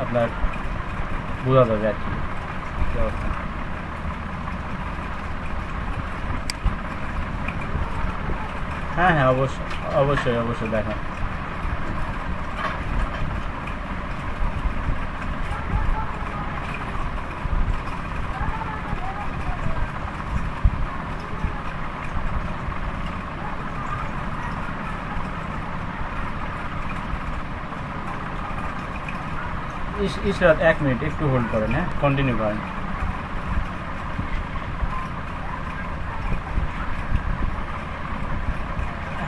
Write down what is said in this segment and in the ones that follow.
আপনার বোঝা যাবে আর কি কী অবস্থা। হ্যাঁ হ্যাঁ, অবশ্যই অবশ্যই অবশ্যই দেখেন। ইশরাত 1 মিনিট একটু হোল্ড করেন, হ্যাঁ কন্টিনিউ করেন।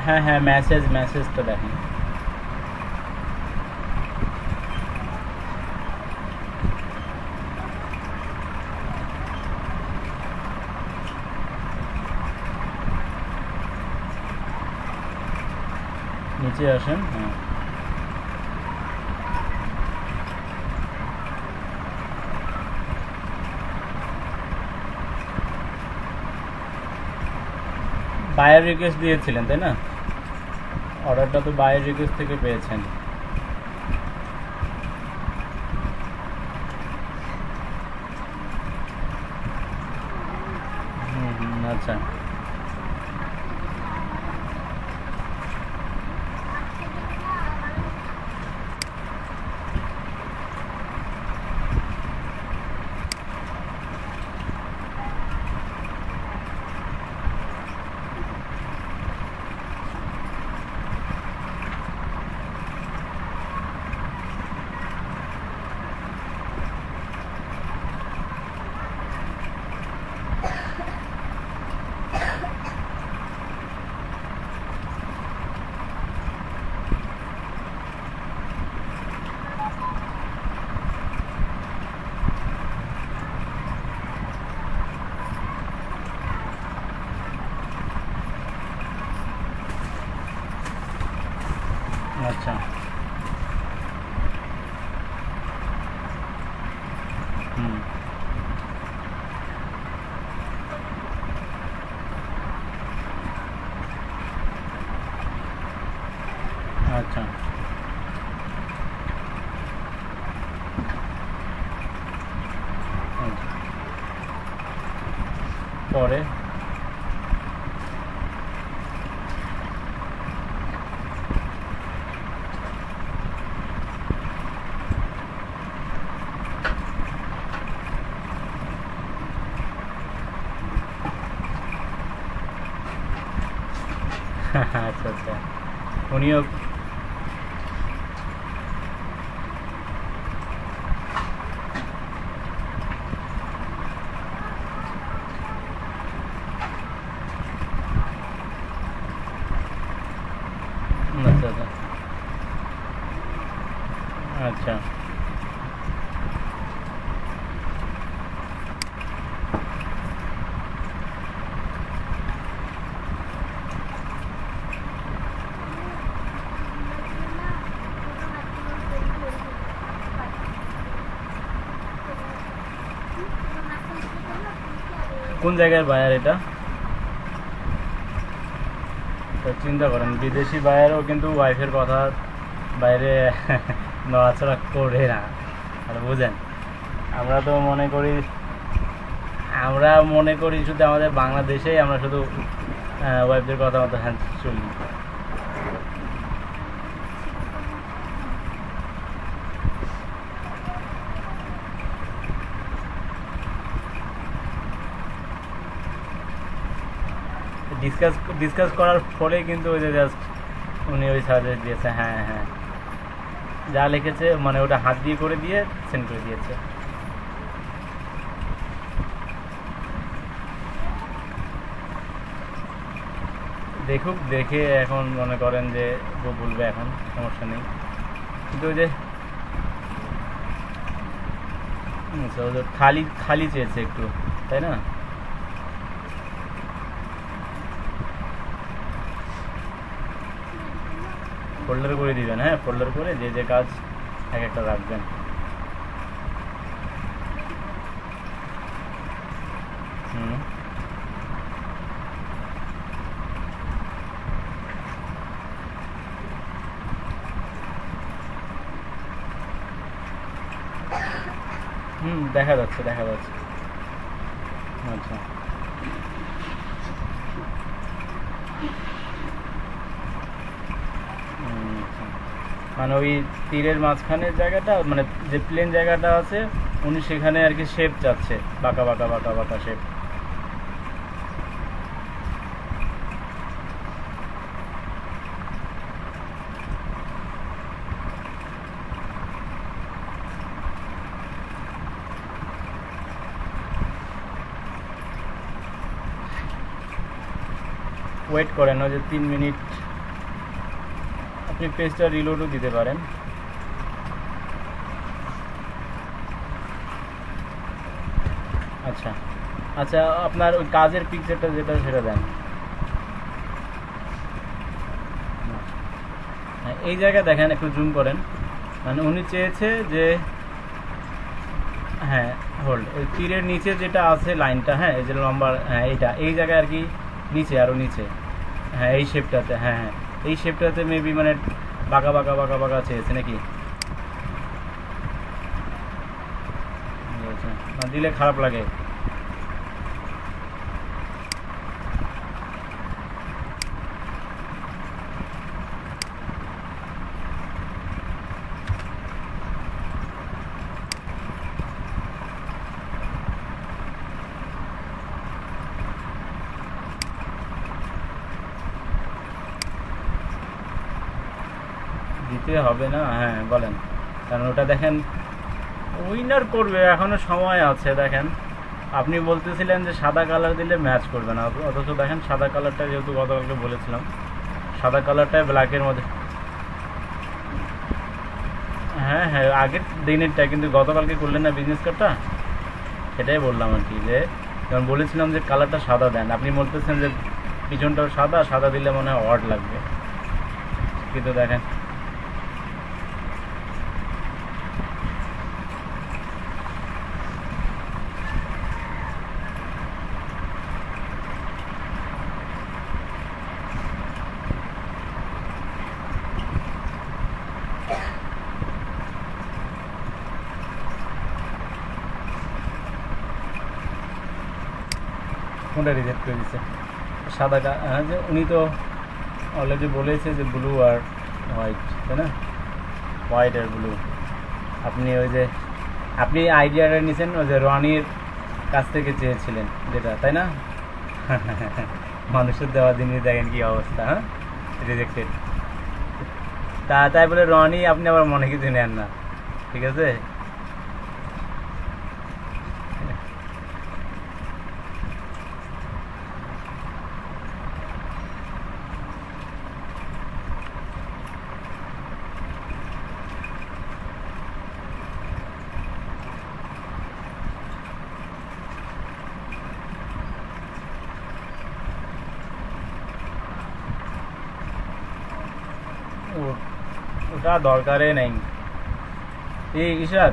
হ্যাঁ হ্যাঁ, মেসেজ তো দেখেন। নিচে আসেন, হ্যাঁ বায়ার রিকোয়েস্ট দিয়েছিলেন তাই না? অর্ডারটা তো বায়ার রিকোয়েস্ট থেকে পেয়েছেন। হুম হুম, আচ্ছা আচ্ছা। হুম, আচ্ছা আচ্ছা। পরে আচ্ছা আচ্ছা, উনিও আচ্ছা আচ্ছা আচ্ছা। কোন জায়গার বায়ার এটা? তো চিন্তা করেন, বিদেশি বায়ারও কিন্তু ওয়াইফের কথা বাইরে নড়াচড়া করে না, আর বুঝেন। আমরা তো মনে করি, আমরা মনে করি শুধু আমাদের বাংলাদেশেই আমরা শুধু ওয়াইফদের কথা মতো হ্যাঁ চলি। ডিসকাস ডিসকাস করার ফলে কিন্তু ওই যে জাস্ট উনি ওই সাজেস্ট দিয়েছে, হ্যাঁ হ্যাঁ যা লিখেছে মানে ওটা হাত দিয়ে করে দিয়ে সেন্ড করে দিয়েছে। দেখুক, দেখে এখন মনে করেন যে বলবে, এখন সমস্যা নেই। কিন্তু ওই যে আচ্ছা, ওদের খালি খালি চেয়েছে একটু, তাই না? ফোল্ডার করে দিবেন, হ্যাঁ ফোল্ডার করে যে যে কাজ এক একটা রাখবেন। হুম, দেখা যাচ্ছে দেখা যাচ্ছে। আচ্ছা আচ্ছা। মানে ওই তীরের মাঝখানের জায়গাটা, মানে যে প্লেন জায়গাটা আছে, উনি সেখানে আর কি শেপ চাচ্ছে, বাঁকা বাঁকা বাঁকা বাঁকা শেপ। ওয়েট করেন, ওই যে 3 মিনিট। আপনি পেজটা রিলোডও দিতে পারেন। আচ্ছা আচ্ছা, আপনার ওই কাজের পিকচারটা যেটা সেটা দেন। হ্যাঁ, এই জায়গায় দেখেন, একটু জুম করেন। মানে উনি চেয়েছে যে, হ্যাঁ হোল্ড, ওই তীরের নিচে যেটা আছে লাইনটা, হ্যাঁ এই যে লম্বা, হ্যাঁ এইটা, এই জায়গায় আর কি নিচে, আরও নিচে। হ্যাঁ এই শেপটাতে, হ্যাঁ হ্যাঁ এই শেপটাতে মেবি মানে বাঁকা বাঁকা বাঁকা বাঁকা চেয়েছে নাকি। আচ্ছা, না দিলে খারাপ লাগে। দিতে হবে না, হ্যাঁ বলেন। কারণ ওটা দেখেন উইনার করবে, এখনো সময় আছে। দেখেন আপনি বলতেছিলেন যে সাদা কালার দিলে ম্যাচ করবে না, অথচ দেখেন সাদা কালারটা, যেহেতু গতকালকে বলেছিলাম সাদা কালারটা ব্ল্যাকের মধ্যে। হ্যাঁ হ্যাঁ আগের দিনেরটা, কিন্তু গতকালকে করলেন না বিজনেস কার্ডটা, সেটাই বললাম আর কি। যে যখন বলেছিলাম যে কালারটা সাদা দেন, আপনি বলতেছেন যে পিছনটাও সাদা, সাদা দিলে মনে হয় অড লাগবে, কিন্তু দেখেন কোনটা রিজেক্ট করে দিচ্ছে। সাদা হ্যাঁ, যে উনি তো অলরেডি বলেছে যে ব্লু আর হোয়াইট, তাই না? হোয়াইট আর ব্লু। আপনি ওই যে আপনি আইডিয়াটা নিয়েছেন ওই যে রনির কাছ থেকে চেয়েছিলেন যেটা, তাই না? মানুষের দেওয়া জিনিস দেখেন কি অবস্থা, হ্যাঁ রিজেক্টেড। তাই বলে রনি আপনি আবার মনে কিছু নেন না, ঠিক আছে? ওটা দরকারে নেই। এই ঈশাদ,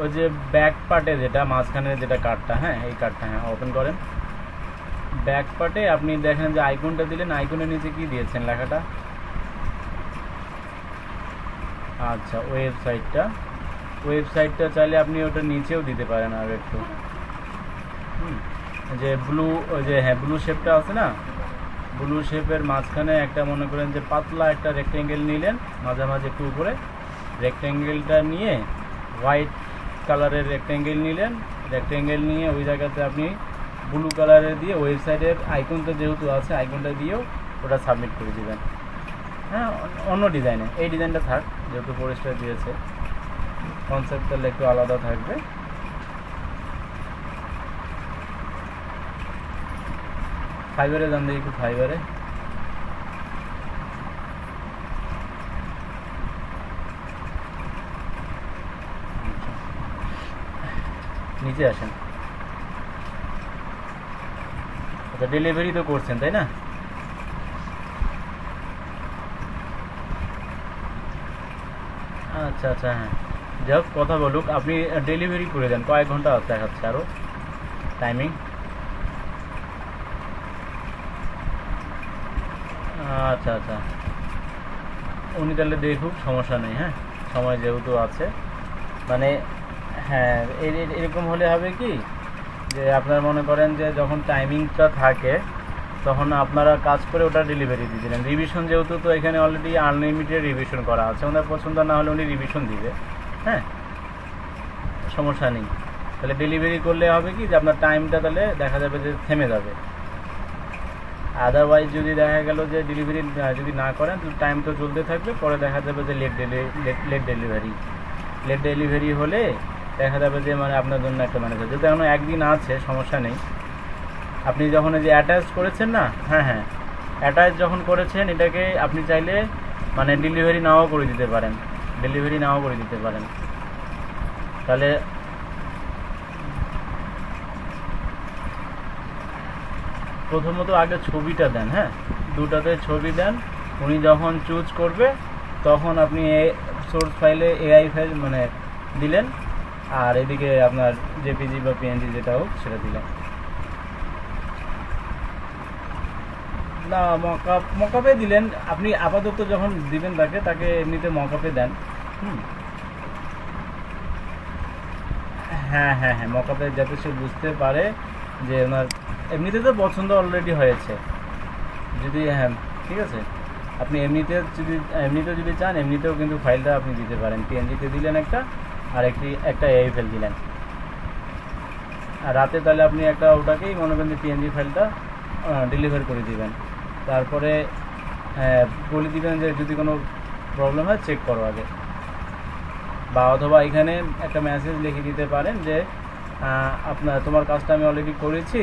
ওই যে ব্যাক পার্টে যেটা মাঝখানে যেটা কার্ডটা, হ্যাঁ এই কার্ডটা, হ্যাঁ ওপেন করেন। ব্যাক পার্টে আপনি দেখেন যে আইকনটা দিলেন, আইকনের নিচে কি দিয়েছেন লেখাটা? আচ্ছা ওয়েবসাইটটা, ওয়েবসাইটটা চাইলে আপনি ওটা নিচেও দিতে পারেন আর একটু। যে ব্লু, ওই যে হ্যাঁ ব্লু শেপটা আছে না, ব্লু শেপের মাঝখানে একটা মনে করেন যে পাতলা একটা রেক্টেঙ্গেল নিলেন, মাঝামাঝি একটু উপরে রেক্টেঙ্গেলটা নিয়ে, হোয়াইট কালারের রেক্টেঙ্গেল নিলেন, রেক্টেঙ্গেল নিয়ে ওই জায়গাতে আপনি ব্লু কালারের দিয়ে ওয়েবসাইটের আইকনটা যেহেতু আছে, আইকনটা দিয়েও ওটা সাবমিট করে দেবেন। হ্যাঁ অন্য ডিজাইনে, এই ডিজাইনটা থাক, যেহেতু ফরেস্টার দিয়েছে, কনসেপ্ট তাহলে একটু আলাদা থাকবে। ফাইবারে যান দেখি, একটু ফাইবারে। নিচে আসেন। আচ্ছা ডেলিভারি তো করছেন তাই না? আচ্ছা আচ্ছা হ্যাঁ, যাই হোক কথা বলুক, আপনি ডেলিভারি করে দেন। কয়েক ঘন্টা দেখাচ্ছে আরও টাইমিং? আচ্ছা আচ্ছা, উনি তাহলে দেখুক, সমস্যা নেই। হ্যাঁ সময় যেহেতু আছে, মানে হ্যাঁ, এরকম হলে হবে কি যে আপনার মনে করেন যে যখন টাইমিংটা থাকে তখন আপনারা কাজ করে ওটা ডেলিভারি দিয়ে দিলেন। রিভিশন যেহেতু তো এখানে অলরেডি আনলিমিটেড রিভিশন করা আছে, ওনার পছন্দ না হলে উনি রিভিশন দিবে, হ্যাঁ, সমস্যা নেই। তাহলে ডেলিভারি করলে হবে কি যে আপনার টাইমটা তাহলে দেখা যাবে যে থেমে যাবে। আদারওয়াইজ যদি দেখা গেল যে ডেলিভারি যদি না করেন টাইম তো চলতে থাকবে, পরে দেখা যাবে যে লেট ডেলিভারি হলে দেখা যাবে যে মানে আপনার জন্য একটা ম্যানেজ হয়। যেহেতু এখনো একদিন আছে, সমস্যা নেই। আপনি যখন এই যে অ্যাটাচ করেছেন না, হ্যাঁ হ্যাঁ, অ্যাটাচ যখন করেছেন এটাকে আপনি চাইলে মানে ডেলিভারি নাও করে দিতে পারেন। তাহলে প্রথমত আগে ছবিটা দেন, হ্যাঁ, দুটাতে ছবি দেন। উনি যখন চুজ করবে তখন আপনি সোর্স ফাইলে এআই ফাইল মানে দিলেন, আর এদিকে আপনার জেপিজি বা পিএনজি যেটা হোক সেটা দিলেন। না, মকআপে দিলেন আপনি আপাতত, যখন দিবেন তাকে এমনিতে মকআপে দেন। হ্যাঁ হ্যাঁ হ্যাঁ, মকআপে যাতে সে বুঝতে পারে যে ওনার এমনিতে তো পছন্দ অলরেডি হয়েছে। যদি হ্যাঁ ঠিক আছে, আপনি এমনিতেও যদি চান এমনিতেও কিন্তু ফাইলটা আপনি দিতে পারেন। পিএনজিতে দিলেন একটা, আর একটা এআই ফাইল দিলেন, আর রাতে তাহলে আপনি একটা ওটাকেই মনে করেন যে পিএনজি ফাইলটা ডেলিভার করে দিবেন। তারপরে বলে দিবেন যে যদি কোনো প্রবলেম হয় চেক করো আগে, বা অথবা এখানে একটা মেসেজ লিখে দিতে পারেন যে তোমার কাজটা আমি অলরেডি করেছি,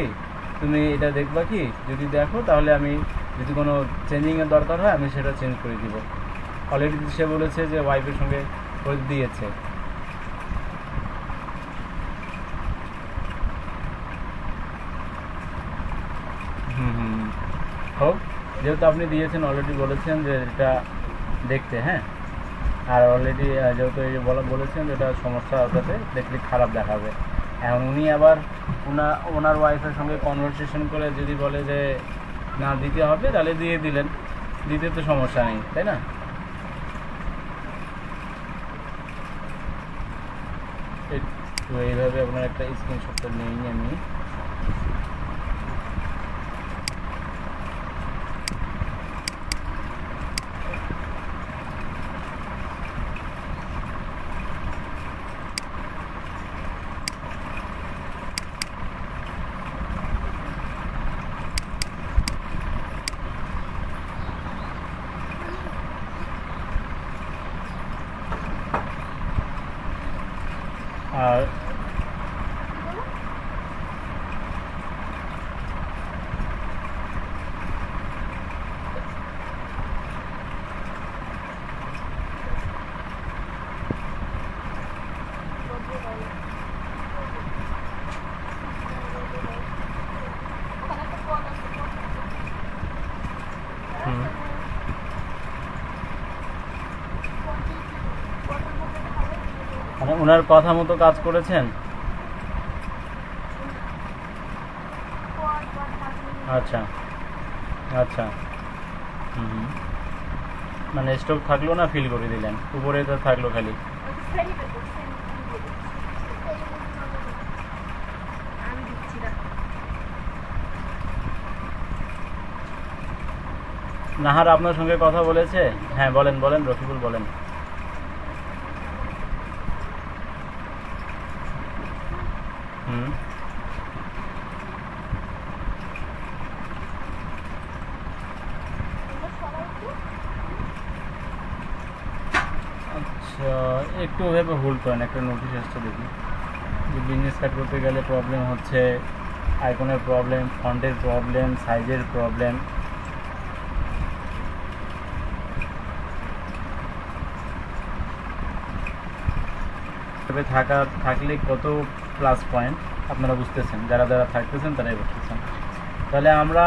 তুমি এটা দেখবা কি, যদি দেখো তাহলে আমি যদি কোনো চেঞ্জিংয়ের দরকার হয় আমি সেটা চেঞ্জ করে দিব। অলরেডি সে বলেছে যে ওয়াইফের সঙ্গে করে দিয়েছে। হোক, যেহেতু আপনি দিয়েছেন অলরেডি বলেছেন যে এটা দেখতে, হ্যাঁ, আর অলরেডি যেহেতু এই বলেছেন যে এটা সমস্যা ওটাতে দেখলে খারাপ দেখাবে। এখন উনি আবার ওনার ওয়াইফের সঙ্গে কনভারসেশন করে যদি বলে যে না দিতে হবে, তাহলে দিয়ে দিলেন, দিতে তো সমস্যা নেই, তাই না? একটু এইভাবে আপনার একটা স্ক্রিনশটটা নিয়ে আমি আর মানে ওনার কথা মতো কাজ করেছেন? আচ্ছা আচ্ছা, মানে স্টক থাকলো না, ফিল করে দিলেন, উপরে তো থাকলো খালি। নাহার আপনার সঙ্গে কথা বলেছে? হ্যাঁ বলেন বলেন, রফিকুল বলেন। আচ্ছা, একটু ওভাবে হোল্ড করেন, একটা নোটিশ আসছে দেখি। যে বিজনেস কার্ড করতে গেলে প্রবলেম হচ্ছে, আইকনের প্রবলেম, ফন্টের প্রবলেম, সাইজের প্রবলেম। থাকলে কত প্লাস পয়েন্ট আপনারা বুঝতেছেন, যারা যারা থাকতেছেন তারাই বুঝতেছেন। তাহলে আমরা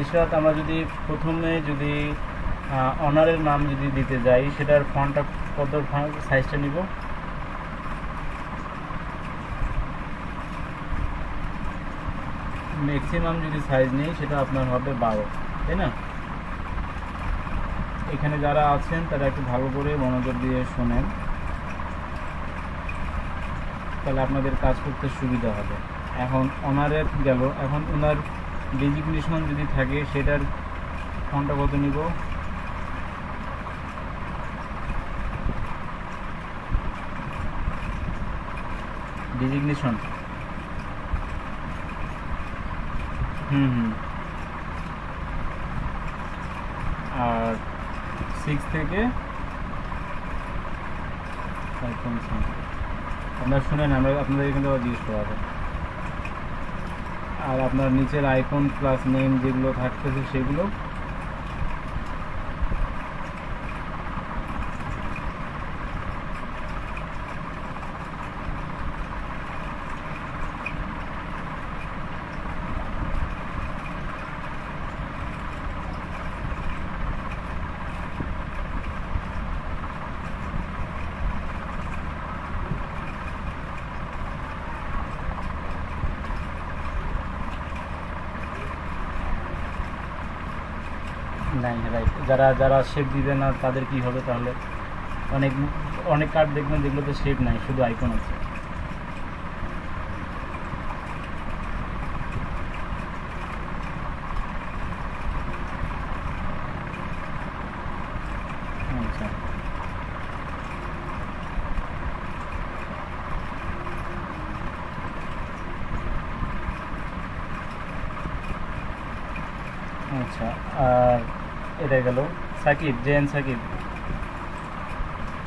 ইশরাত, আমরা যদি প্রথমে যদি অনারের নাম যদি দিতে যাই, সেটার ফন্টটা কত সাইজটা নিব? ম্যাক্সিমাম যদি সাইজ নেই সেটা আপনার হবে 12, তাই না? এখানে যারা আছেন তারা একটু ভালো করে মনোযোগ দিয়ে শোনেন। তাহলে আপনাদের কাজ করতে সুবিধা হবে। এখন অনারের গেল, এখন ওনার ডেজিগনেশন যদি থাকে সেটার ফন্টটা কত নিব, ডেজিগনেশন আর 6 থেকে আপনারা শুনেন, আমরা আপনাদের কিন্তু জিজ্ঞেস করা হবে। আর আপনার নিচের আইকন প্লাস নেম যেগুলো থাকতেছে সেগুলো নাই, রাইট। যারা যারা শেপ দিবে না তাদের কি হবে তাহলে? অনেক অনেক কার্ড দেখবেন যেগুলোতে শেপ নাই, শুধু আইকন আছে। আচ্ছা, আচ্ছা। আর এটা গেল সাকিব, জেএন সাকিব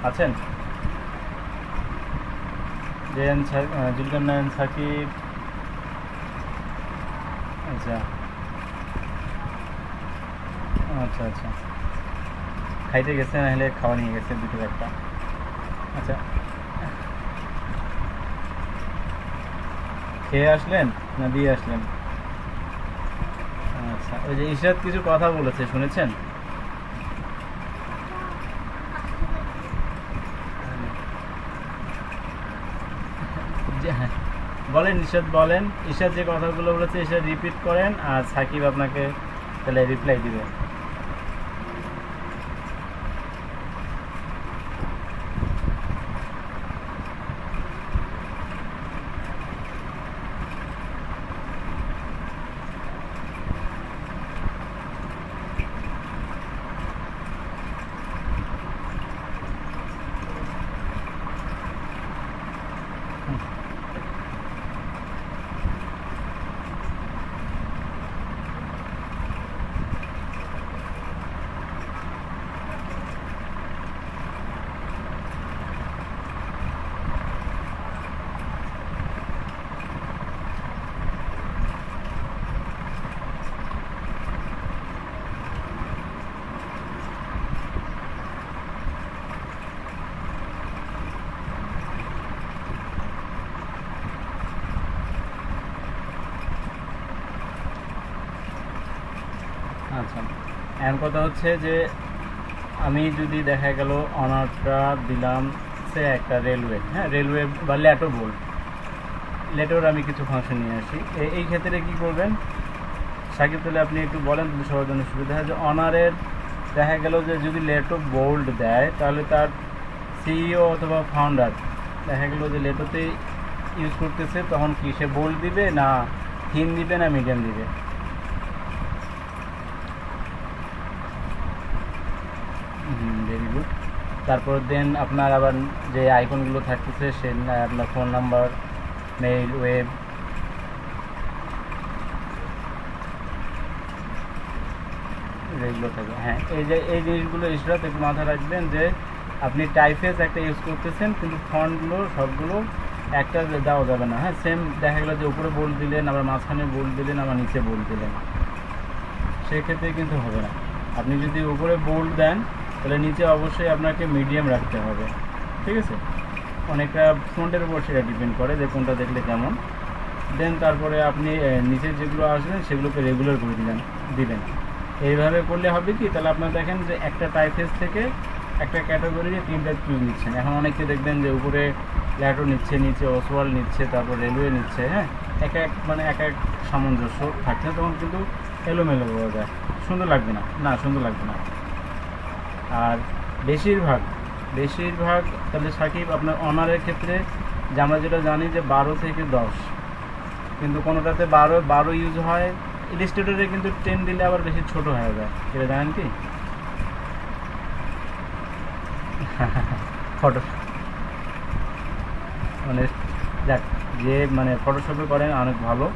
আছেন? জেএন জুলকারনায়ন সাকিব। আচ্ছা আচ্ছা আচ্ছা, খাইতে গেছে, না হলে খাওয়া নিয়ে গেছে দুটো একটা। আচ্ছা, খেয়ে আসলেন না দিয়ে আসলেন? আচ্ছা, ওই যে ইশরাত কিছু কথা বলেছে, শুনেছেন? হ্যাঁ, বলেন ইশরাত, বলেন। ইশরাত যে কথাগুলো বলেছে ইশরাত রিপিট করেন, আর সাকিব আপনাকে তাহলে রিপ্লাই দিবে। আচ্ছা, এখন কথা হচ্ছে যে আমি যদি দেখা গেল অনারটা দিলাম সে একটা রেলওয়ে, হ্যাঁ, রেলওয়ে বা ল্যাটো বোল্ড, লেটোর আমি কিছু ফাংশন নিয়ে আসি। এই ক্ষেত্রে কি করবেন সাকিব, তাহলে আপনি একটু বলেন সবার জন্য সুবিধা হয়। যে অনারের দেখা গেল যে যদি লেটো বোল্ড দেয় তাহলে তার সিইও অথবা ফাউন্ডার দেখা গেল যে লেটোতে ইউজ করতেছে, তখন কি সে বোল্ড দিবে না থিন দিবে না মিডিয়াম দিবে? Very good. তারপর দেন আপনার আবার যে আইকনগুলো থাকতেছে সে আপনার ফোন নাম্বার, মেইল, ওয়েব, এগুলো থাকে। হ্যাঁ, এই জিনিসগুলো ইশরাত একটু মাথায় রাখবেন যে আপনি টাইফেস একটা ইউজ করতেছেন কিন্তু ফন্টগুলো সবগুলো একটা দেওয়া যাবে না। হ্যাঁ, সেম দেখা গেলো যে উপরে বোল্ড দিলেন, আবার মাঝখানে বোল্ড দিলেন, আবার নিচে বোল্ড দিলেন, সেক্ষেত্রে কিন্তু হবে না। আপনি যদি উপরে বোল্ড দেন তাহলে নিচে অবশ্যই আপনাকে মিডিয়াম রাখতে হবে, ঠিক আছে? অনেকটা ফন্টের উপর সেটা ডিপেন্ড করে যে কোনটা দেখলে কেমন। দেন তারপরে আপনি নিচে যেগুলো আসবেন সেগুলোকে রেগুলার করে দিবেন। এইভাবে করলে হবে কি, তাহলে আপনার দেখেন যে একটা টাইফেস থেকে একটা ক্যাটাগরিতে তিনটা চুজ নিচ্ছেন। এখন অনেকে দেখবেন যে উপরে ল্যাটো নিচ্ছে, নিচে ওসওয়াল নিচ্ছে, তারপর রেলওয়ে নিচ্ছে। হ্যাঁ, এক এক মানে এক এক সামঞ্জস্য থাকছে, তখন কিন্তু এলোমেলো হয়ে যায়, সুন্দর লাগবে না, না সুন্দর লাগবে না। আর বেশিরভাগ তাহলে সাকিব আপনার অনারের ক্ষেত্রে যে আমরা যেটা জানি যে 12 থেকে 10, কিন্তু কোনোটাতে 12 ইউজ হয়, ইলাস্ট্রেটরে কিন্তু 10 দিলে আবার বেশি ছোট হয়ে যায়, এটা জানেন কি? ফটো মানে যাক, যে মানে ফটোশপে করেন অনেক ভালো,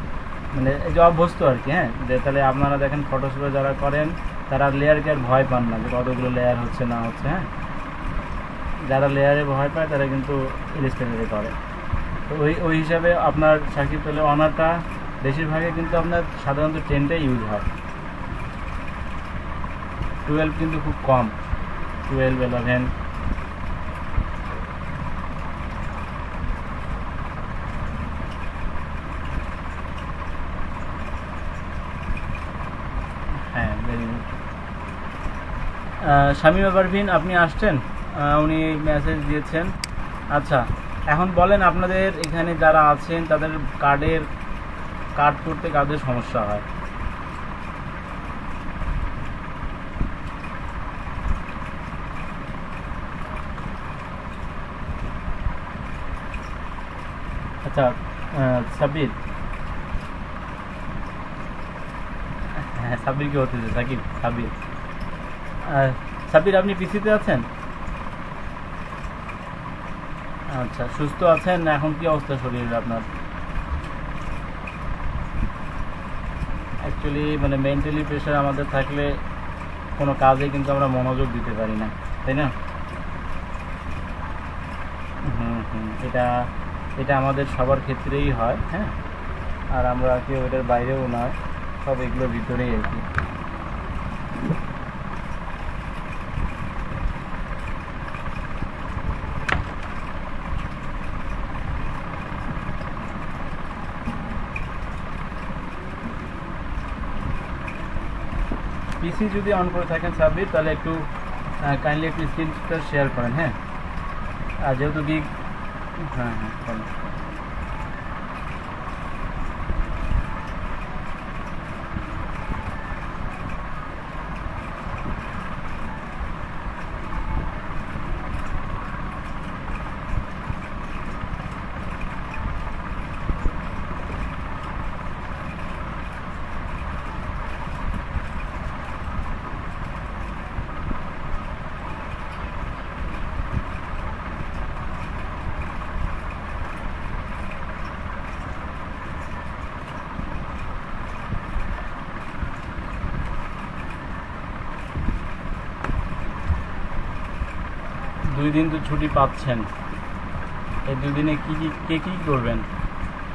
মানে এই যে অভ্যস্ত আর কি। হ্যাঁ, যে তাহলে আপনারা দেখেন ফটোশপে যারা করেন তারা লেয়ারকে আর ভয় পান না যে কতগুলো লেয়ার হচ্ছে না হচ্ছে। হ্যাঁ, যারা লেয়ারে ভয় পায় তারা কিন্তু ইলাস্ট্রেটরে করে। তো ওই হিসাবে আপনার সাকিব তাহলে অনারটা বেশিরভাগই কিন্তু আপনার সাধারণত 10টাই ইউজ হয়, 12 কিন্তু খুব কম, 12, 11। হ্যাঁ, ভেরি গুড। শামিমা পারভিন আপনি আসছেন, উনি মেসেজ দিয়েছেন। আচ্ছা, এখন বলেন আপনাদের এখানে যারা আছেন তাদের কার্ড করতে কাদের সমস্যা হয়? আচ্ছা, সাব্বির, হ্যাঁ সাব্বির কি হতেছে? সাকিব, সাব্বির। সাব্বির আপনি পিসিতে আছেন? আচ্ছা, সুস্থ আছেন? এখন কি অবস্থা শরীরের আপনার? অ্যাকচুয়ালি মানে মেন্টালি প্রেশার আমাদের থাকলে কোনো কাজে কিন্তু আমরা মনোযোগ দিতে পারি না, তাই না? এটা এটা আমাদের সবার ক্ষেত্রেই হয়। হ্যাঁ, আর আমরা কেউ এটার বাইরেও নয়, সব এগুলোর ভিতরেই আর কি। পিসি যদি অন করে থাকেন সাব্বির, তাহলে একটু কাইন্ডলি একটু স্ক্রিনটা শেয়ার করেন। হ্যাঁ, আর যেহেতু গিগ, হ্যাঁ হ্যাঁ করেন। দুই দিন তো ছুটি পাচ্ছেন, এই 2 দিনে কি করবেন?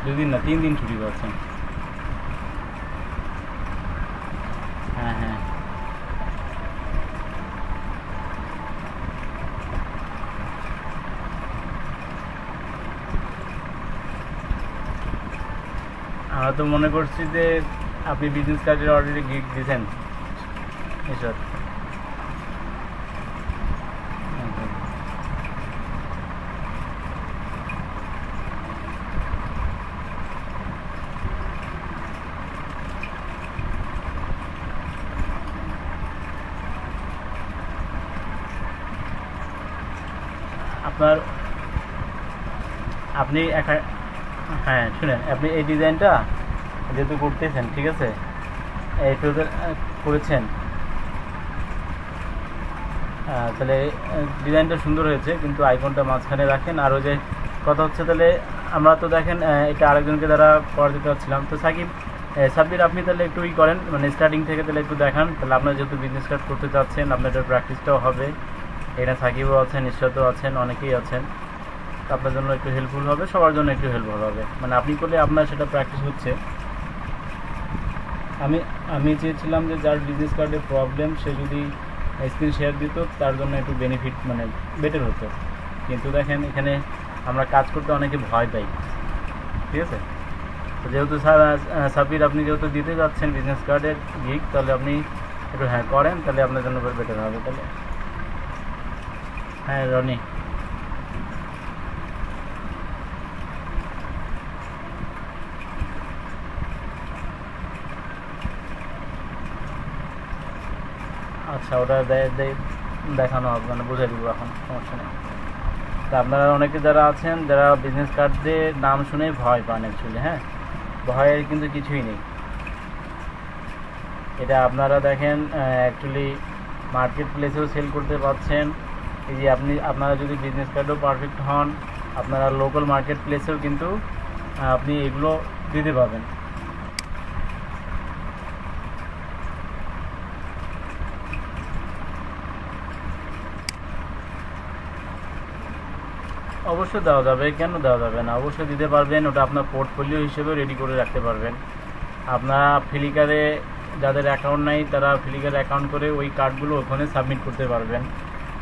2 দিন না, 3 দিন ছুটি পাচ্ছেন। হ্যাঁ হ্যাঁ, আমরা তো মনে করছি যে আপনি বিজনেস কার্ডের অলরেডি গিগ দিয়েছেন এসব। আপনার আপনি হ্যাঁ শুনেন, আপনি এই ডিজাইনটা যেহেতু করতেছেন, ঠিক আছে, একটু করেছেন, তাহলে ডিজাইনটা সুন্দর হয়েছে, কিন্তু আইকনটা মাঝখানে রাখেন। আর ওই যে কথা হচ্ছে, তাহলে আমরা তো দেখেন এটা আরেকজনকে দ্বারা করা দিতে পারছিলাম। তো সাব্বির আপনি তাহলে একটু করেন, মানে স্টার্টিং থেকে তাহলে একটু দেখান। তাহলে আপনার যেহেতু বিজনেস কার্ড করতে চাচ্ছেন, আপনার প্র্যাকটিসটাও হবে। এখানে সাকিবও আছেন, ঈশ্বরও আছেন, অনেকেই আছেন। তো আপনার জন্য একটু হেল্পফুল হবে, সবার জন্য একটু হেল্পফুল হবে। মানে আপনি করলে আপনার সেটা প্র্যাকটিস হচ্ছে। আমি চেয়েছিলাম যে যার বিজনেস কার্ডে প্রবলেম সে যদি স্ক্রিন শেয়ার দিত, তার জন্য একটু বেনিফিট মানে বেটার হতো। কিন্তু দেখেন এখানে আমরা কাজ করতে অনেকে ভয় পাই, ঠিক আছে। তো যেহেতু সাব্বির আপনি যেহেতু দিতে যাচ্ছেন বিজনেস কার্ডের গিগ, তাহলে আপনি একটু হ্যাঁ করেন, তাহলে আপনার জন্য বেটার হবে। তাহলে হ্যাঁ রনি, আচ্ছা ওটা দেখানো হবে, মানে বুঝে দিব এখন, সমস্যা নেই। তা আপনারা অনেকে যারা আছেন যারা বিজনেস কার্ডদের নাম শুনে ভয় পান অ্যাকচুয়ালি, হ্যাঁ, ভয়ের কিন্তু কিছুই নেই। এটা আপনারা দেখেন অ্যাকচুয়ালি মার্কেট প্লেসেও সেল করতে পারছেন। এই যে আপনারা যদি বিজনেস কার্ডও পারফেক্ট হন, আপনারা লোকাল মার্কেট প্লেসেও কিন্তু আপনি এগুলো দিতে পারবেন। অবশ্যই দেওয়া যাবে, কেন দেওয়া যাবে না, অবশ্যই দিতে পারবেন। ওটা আপনার পোর্টফোলিও হিসেবে রেডি করে রাখতে পারবেন। আপনারা ফ্লিকারে যাদের অ্যাকাউন্ট নাই তারা ফ্লিকারে অ্যাকাউন্ট করে ওই কার্ডগুলো ওখানে সাবমিট করতে পারবেন।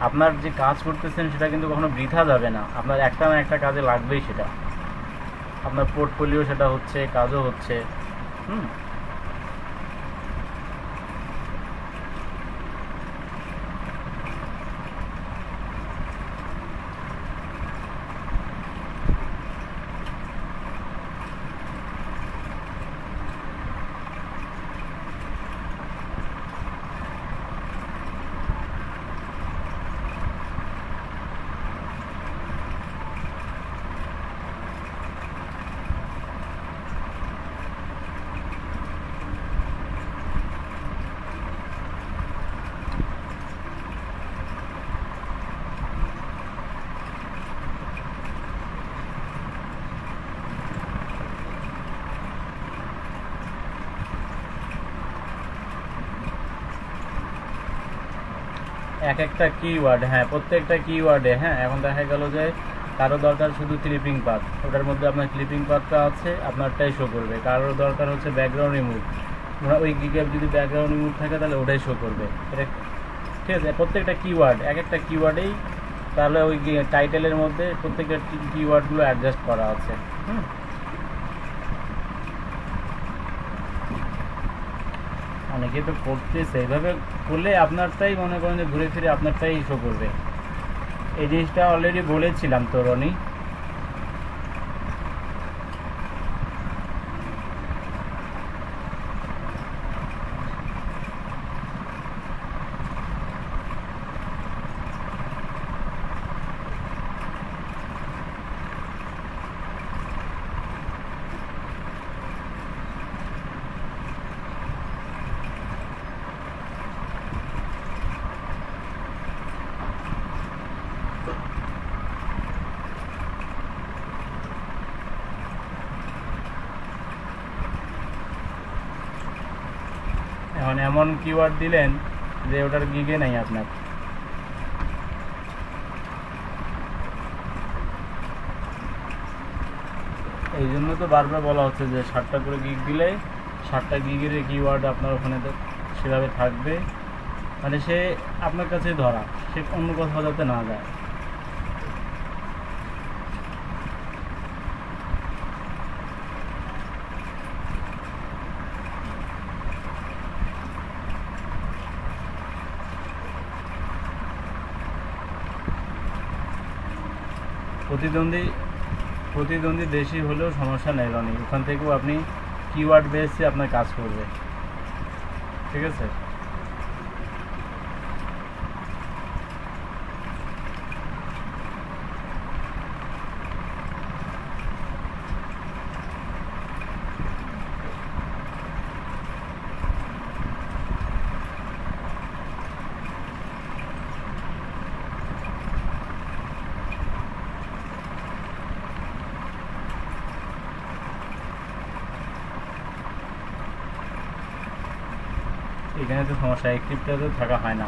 আপনার যে কাজ করতেছেন সেটা কিন্তু কখনো বৃথা যাবে না, আপনার একটা না একটা কাজে লাগবেই সেটা। আপনার পোর্টফোলিও সেটা হচ্ছে, কাজও হচ্ছে। হুম, এক একটা কিওয়ার্ড, হ্যাঁ, প্রত্যেকটা কিওয়ার্ডে, হ্যাঁ, এখন দেখা গেল যে কারো দরকার শুধু ক্লিপিং পাথ, ওটার মধ্যে আপনার ক্লিপিং পাথটা আছে, আপনারটাই শো করবে। কারোর দরকার হচ্ছে ব্যাকগ্রাউন্ড রিমুভ, ওই গিগে যদি ব্যাকগ্রাউন্ড রিমুভ থাকে তাহলে ওটাই শো করবে। এটা ঠিক আছে, প্রত্যেকটা কিওয়ার্ড, এক একটা কিওয়ার্ডেই তাহলে ওই টাইটেলের মধ্যে প্রত্যেকটা কিওয়ার্ডগুলো অ্যাডজাস্ট করা আছে। হুম, অনেকে তো করতেছে এইভাবে করলে আপনারটাই মনে করেন যে ঘুরে ফিরে আপনারটাই শো করবে। এই জিনিসটা অলরেডি বলেছিলাম তো রনি। এখন এমন কিওয়ার্ড দিলেন যে ওটার গিগে নাই আপনার। এই জন্য তো বারবার বলা হচ্ছে যে 7টা করে গিগ দিলে 7টা গিগের কিওয়ার্ড আপনার ওখানে সেভাবে থাকবে, মানে সে আপনার কাছে ধরা, সে অন্য কোথাও যাতে না যায়। প্রতিদ্বন্দ্বী দেশি হলেও সমস্যা নেই রনি, ওখান থেকেও আপনি কিওয়ার্ড বেসে আপনার কাজ করবে। ঠিক আছে, এখানে তো সমস্যা, অ্যাক্টিভটা তো থাকা হয় না।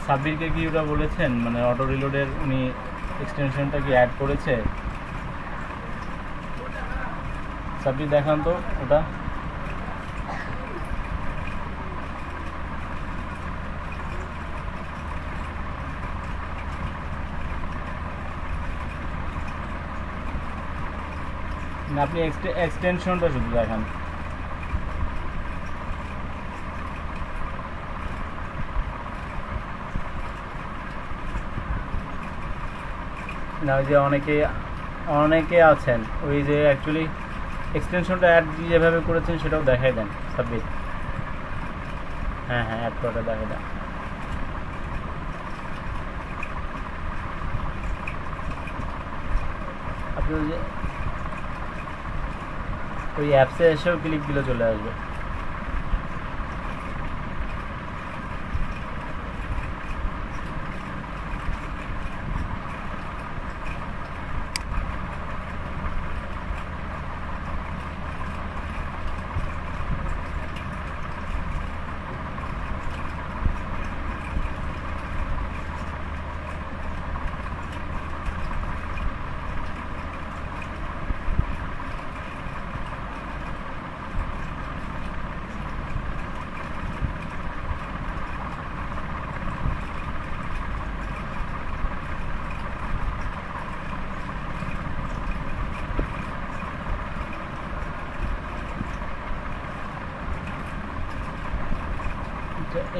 সাব্বিরকে কি ওটা বলেছেন, মানে অটো রিলোডের উনি এক্সটেনশনটা কি অ্যাড করেছে? সাব্বির দেখান তো ওটা। না, আপনি এক্সটেনশনটা শুধু দেখান। না ওই যে অনেকে অনেকে আছেন ওই যে অ্যাকচুয়ালি এক্সটেনশনটা অ্যাড যেভাবে করেছেন সেটাও দেখাই দেন সাবমিট। হ্যাঁ হ্যাঁ অ্যাড করাটা দেখাই দেন। আপনি ওই যে ওই অ্যাপসে এসেও ক্লিক দিলে চলে আসবে।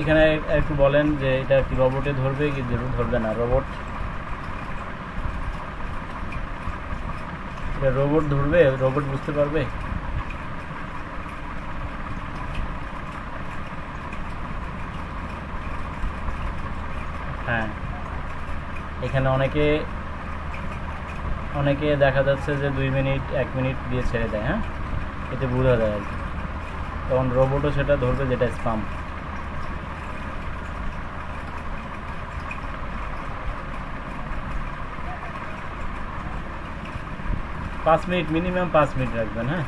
এখানে একটু বলেন যে এটা কি রোবটে ধরবে কি ধরবে না? রোবট, এটা রোবট ধরবে? রোবট বুঝতে পারবে? হ্যাঁ এখানে অনেকে অনেকে দেখা যাচ্ছে যে 2 মিনিট 1 মিনিট দিয়ে ছেড়ে দেয়। হ্যাঁ এতে বোঝা যায় আর কি। তখন রোবটও সেটা ধরবে যেটা স্পাম। 5 মিনিট মিনিমাম 5 মিনিট রাখবেন। হ্যাঁ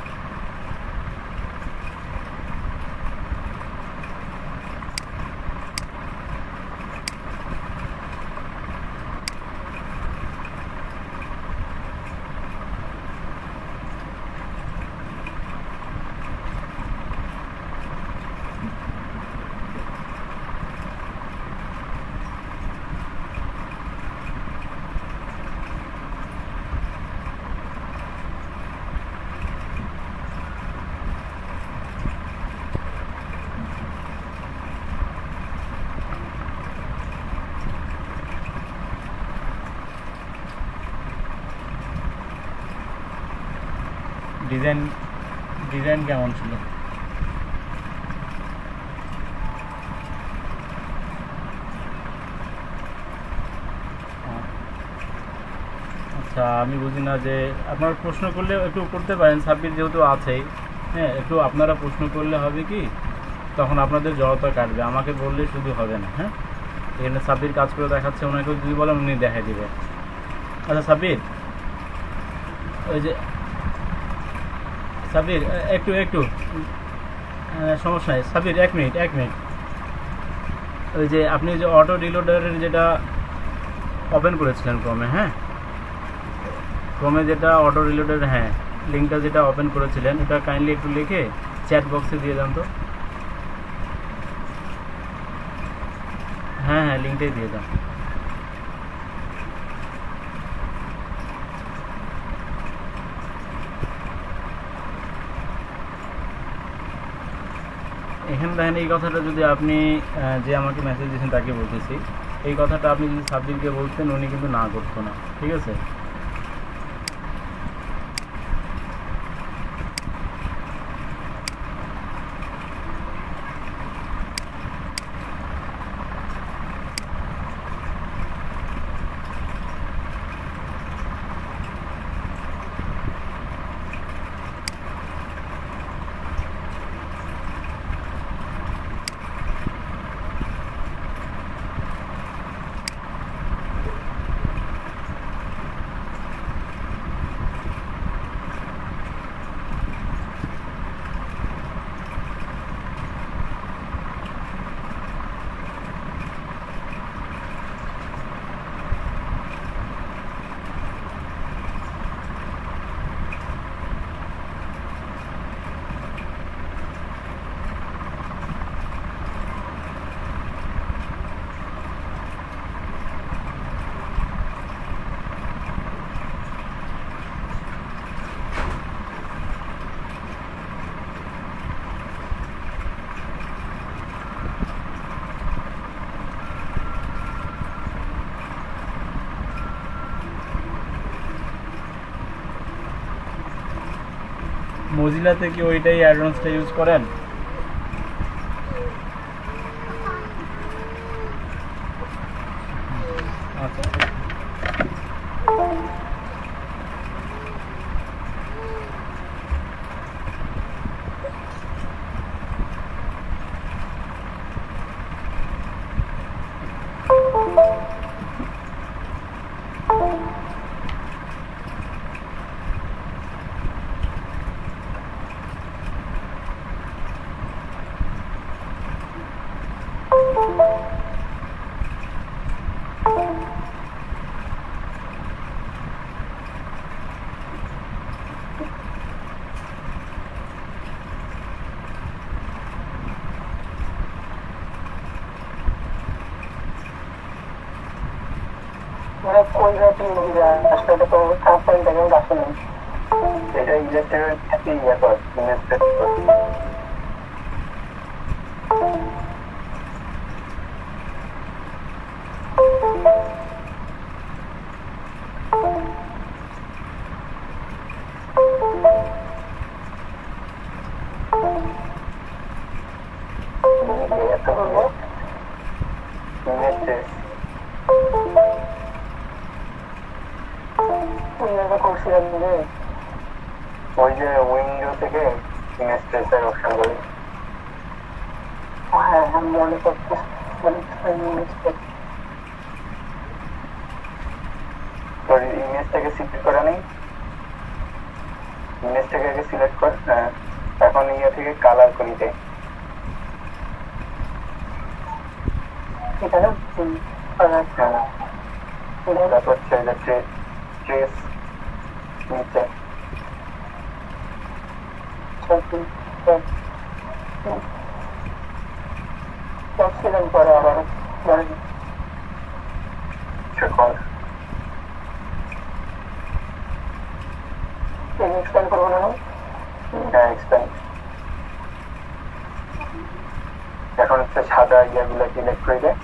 ডিজাইন ডিজাইন কেমন ছিল? আচ্ছা আমি বুঝি না যে আপনারা প্রশ্ন করলে একটু করতে পারেন, সাব্বির যেহেতু আছেই। হ্যাঁ একটু আপনারা প্রশ্ন করলে হবে কি তখন আপনাদের জড়তা কাটবে, আমাকে বললে শুধু হবে না। হ্যাঁ এখানে সাব্বির কাজ করে দেখাচ্ছে, ওনাকে যদি বলেন উনি দেখাই দিবে। আচ্ছা সাব্বির, ওই যে সাব্বির একটু একটু সমস্যা নেই সাব্বির, 1 মিনিট 1 মিনিট। ওই যে আপনি যে অটো রিলোডারের যেটা ওপেন করেছিলেন ক্রমে, হ্যাঁ ক্রমে যেটা অটো রিলোডার, হ্যাঁ লিঙ্কটা যেটা ওপেন করেছিলেন এটা কাইন্ডলি একটু লিখে চ্যাট বক্সে দিয়ে দেন তো। হ্যাঁ হ্যাঁ লিঙ্কটাই দিয়ে দেন। এখানে দেখেন এই কথাটা যদি আপনি যে আমাকে মেসেজ দিয়েছেন তাকে বলতেছি, এই কথাটা আপনি যদি সাব্বিরকে বলতেন উনি কিন্তু না করতো না। ঠিক আছে মজিলাতে কি ওইটাই অ্যাডভান্সটা ইউজ করেন? আচ্ছা কোন জাতীয় আসলে তো কাপড় দেখেন আসলে এটা ইলেকট্রিক থেকে ইয়ে কর ইনভেস্ট কর ওই যে উইন্ডো থেকে ইনস্টেসের অপশন করি হ্যাঁ হ্যাঁ মনে করছি তোর ইমেজটাকে সিলেক্ট করা নেই ইমেজটাকে আগে সিলেক্ট কর হ্যাঁ এখন ইয়ে থেকে কালার করি দে এখানে তারপর হচ্ছে যে ট্রেস নিচে পরে আবার এক্সপ্যান্ড করবো না হ্যাঁ এক্সপ্যান্ড এখন হচ্ছে সাদা ইয়েগুলো সিলেক্ট করে দেয়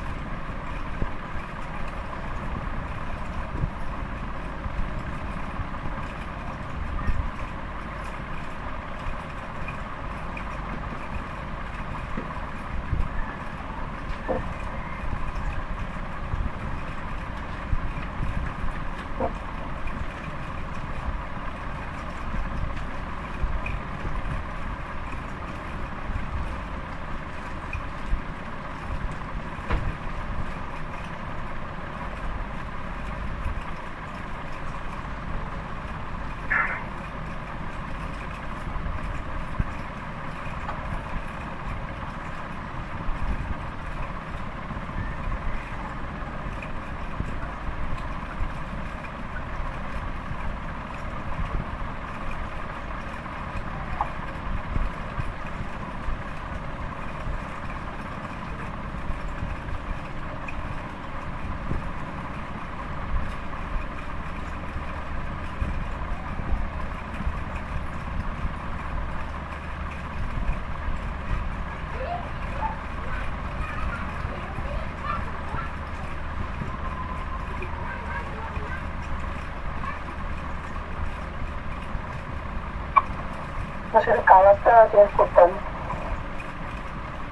আসলে কালারটা চেঞ্জ করতাম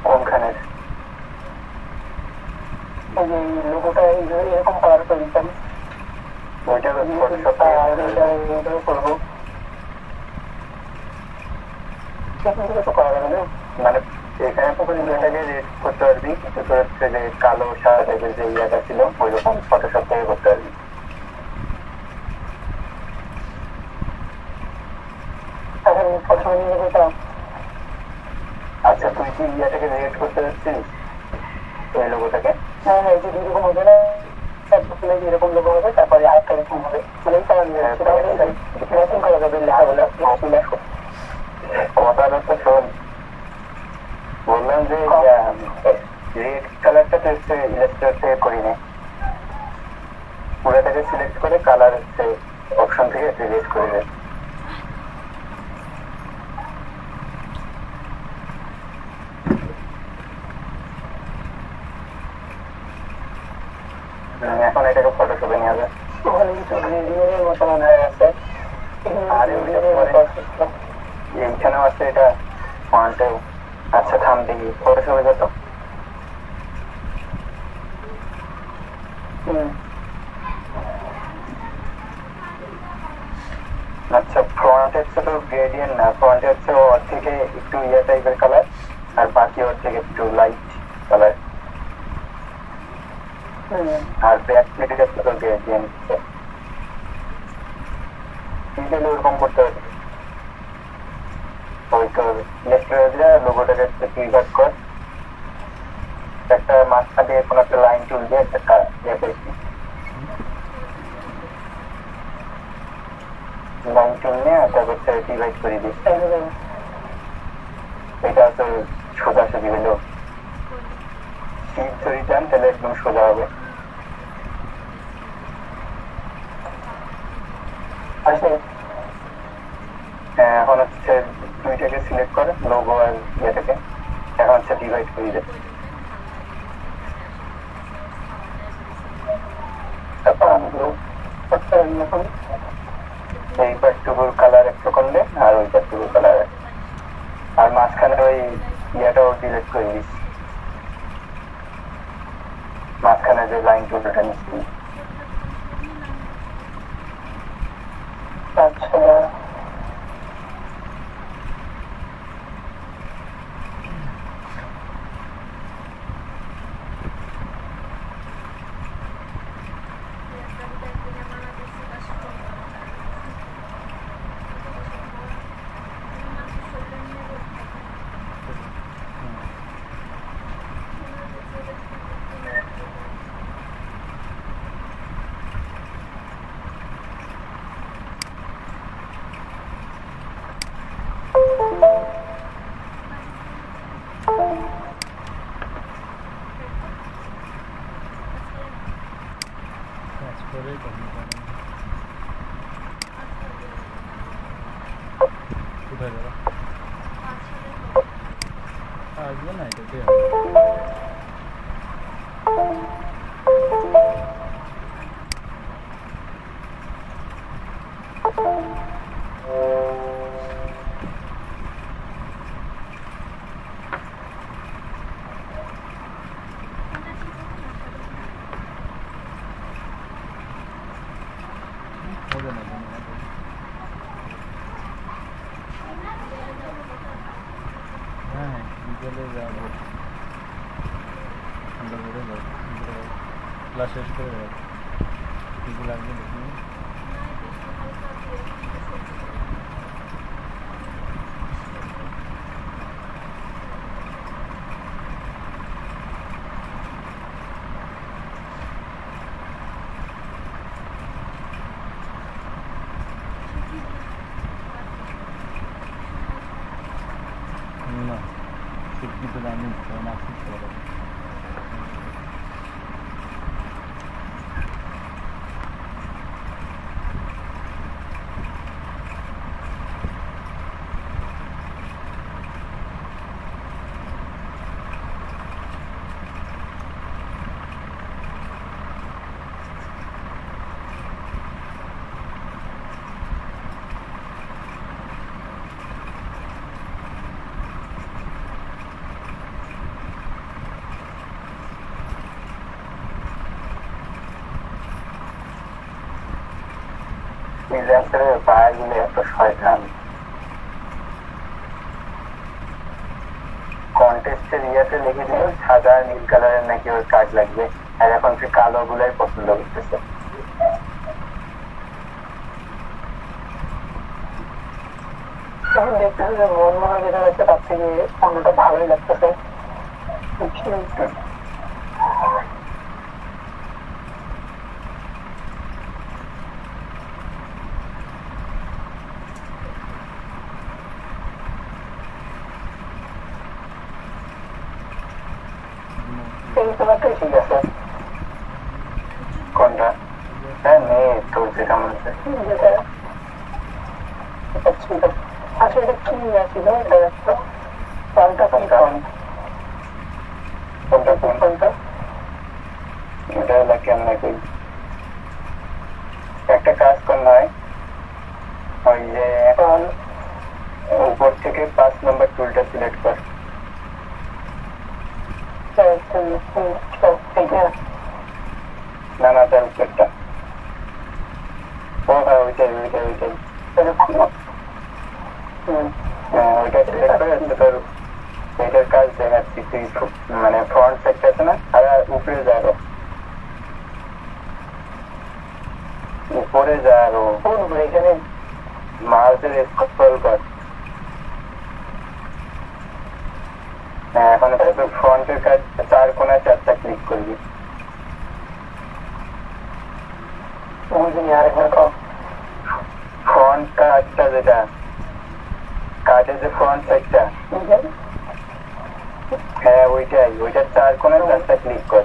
কোনখানে এই যে লোগোটা এরকম কালার করে দিতাম ওইটা করবো করা যাবে না মানে এখানে তো এটাকে রেড করতে পারবি কিন্তু তোর হচ্ছে যে কালো সাদা টাইপের যে ইয়াটা ছিল ওই রকম ফটোশপ থেকে করতে পারবি আচ্ছা তুই কি ইয়াটাকে রেড করতে যাচ্ছিস ওই লোগোটাকে হ্যাঁ হ্যাঁ যে এরকম হবে না এরকম লোগো হবে তারপরে আরেকটা এরকম হবে মানে ম্যাচিং করা যাবে লেখাগুলো কথাটা তো শোন বললাম যে রেড কালারটা তো হচ্ছে ইলাস্ট্রেটর থেকে করি না পুরোটাকে সিলেক্ট করে কালার হচ্ছে অপশন থেকে রেড করে দেয় এখন এটাকে ফটোশপে নিয়ে যাবে ওখানে কিছু গ্রেডিংয়ের মতো মনে হয় আছে আর এইখানেও আছে এটা ফ্রন্টেও। আচ্ছা থাম দেখি ফটোশপে যত। আচ্ছা ফ্রন্টে হচ্ছে তো গ্রেডিয়েন্ট না, ফ্রন্টে হচ্ছে ওর থেকে একটু ইয়ে টাইপের কালার আর বাকি ওর থেকে একটু লাইট কালার। আর ব্যাক প্লেটে হচ্ছে তো গ্রেডিয়েন্ট। ওরকম করতে হবে। ওই তো লেফট লোগোটাকে একটু ক্লিক কর, একটা মাঝখান থেকে কোনো একটা লাইন টুল দিয়ে একটা ইয়ে করেছি, লাইন টুল নিয়ে তারপর ডিভাইড করে দিস। এটা তো সোজাসুজি হলো শিফট ধরে টান, তাহলে একদম সোজা হবে। হ্যাঁ এখন হচ্ছে দুইটাকে সিলেক্ট করে লোগো আর ইয়েটাকে, এখন হচ্ছে ডিভাইড করে দে। এই পার্টটুকুর কালার একটু করলে আর ওই পার্টটুকুর কালার, আর মাঝখানে ওই ইয়েটাও ডিলিট করে দিস, মাঝখানে যে লাইন টুলটা নিচ্ছি। আচ্ছা কোথায় যাবো? আসবে না এটাতে হবে না। হ্যাঁ বিকেলে যাবো, আমরা ঘুরে যাবো, ক্লাস শেষ করে যাবো। কী কী লাগবে দেখি। না শিক্ষিত আমি না শিখতে পারবো। ফ্রিল্যান্সারের পায়াগুলো এত শয়তান। কন্টেস্টের ইয়েতে লিখে দিল সাদা নীল কালারের নাকি ওর কার্ড লাগবে, আর এখন সে কালো গুলাই পছন্দ করতেছে। এখন দেখতেছে যে মন মনে যেটা হচ্ছে তার থেকে অন্যটা ভালোই লাগতেছে। এই তোমারটাই ঠিক আছে। কোনটা? হ্যাঁ নেই তোর যেটা মনে হচ্ছে আচ্ছা এটা কি আছে দেখো ফোনটা কোনটা? কোনটা কোনটা? এটা হলো কেমন করি একটা কাজ কর নয়, ওই যে উপর না না তার উপরটা ও হ্যাঁ ওইটাই ওইটাই ওইটাই হ্যাঁ ওইটা সিলেক্ট করে তোর এটার কাজ দেখাচ্ছি তুই মানে ফ্রন্ট সাইডটা আছে না আর উপরে যা আরো উপরে যা আরো এখানে মাউসের স্ক্রল কর হ্যাঁ এখন তোর ফ্রন্টের কাজ 4 কোণায় 4টা ক্লিক করবি ফ্রন্ট কাজটা যেটা কাজের যে ফ্রন্ট সাইডটা হ্যাঁ ওইটাই ওইটার 4 কোণায় 4টা ক্লিক কর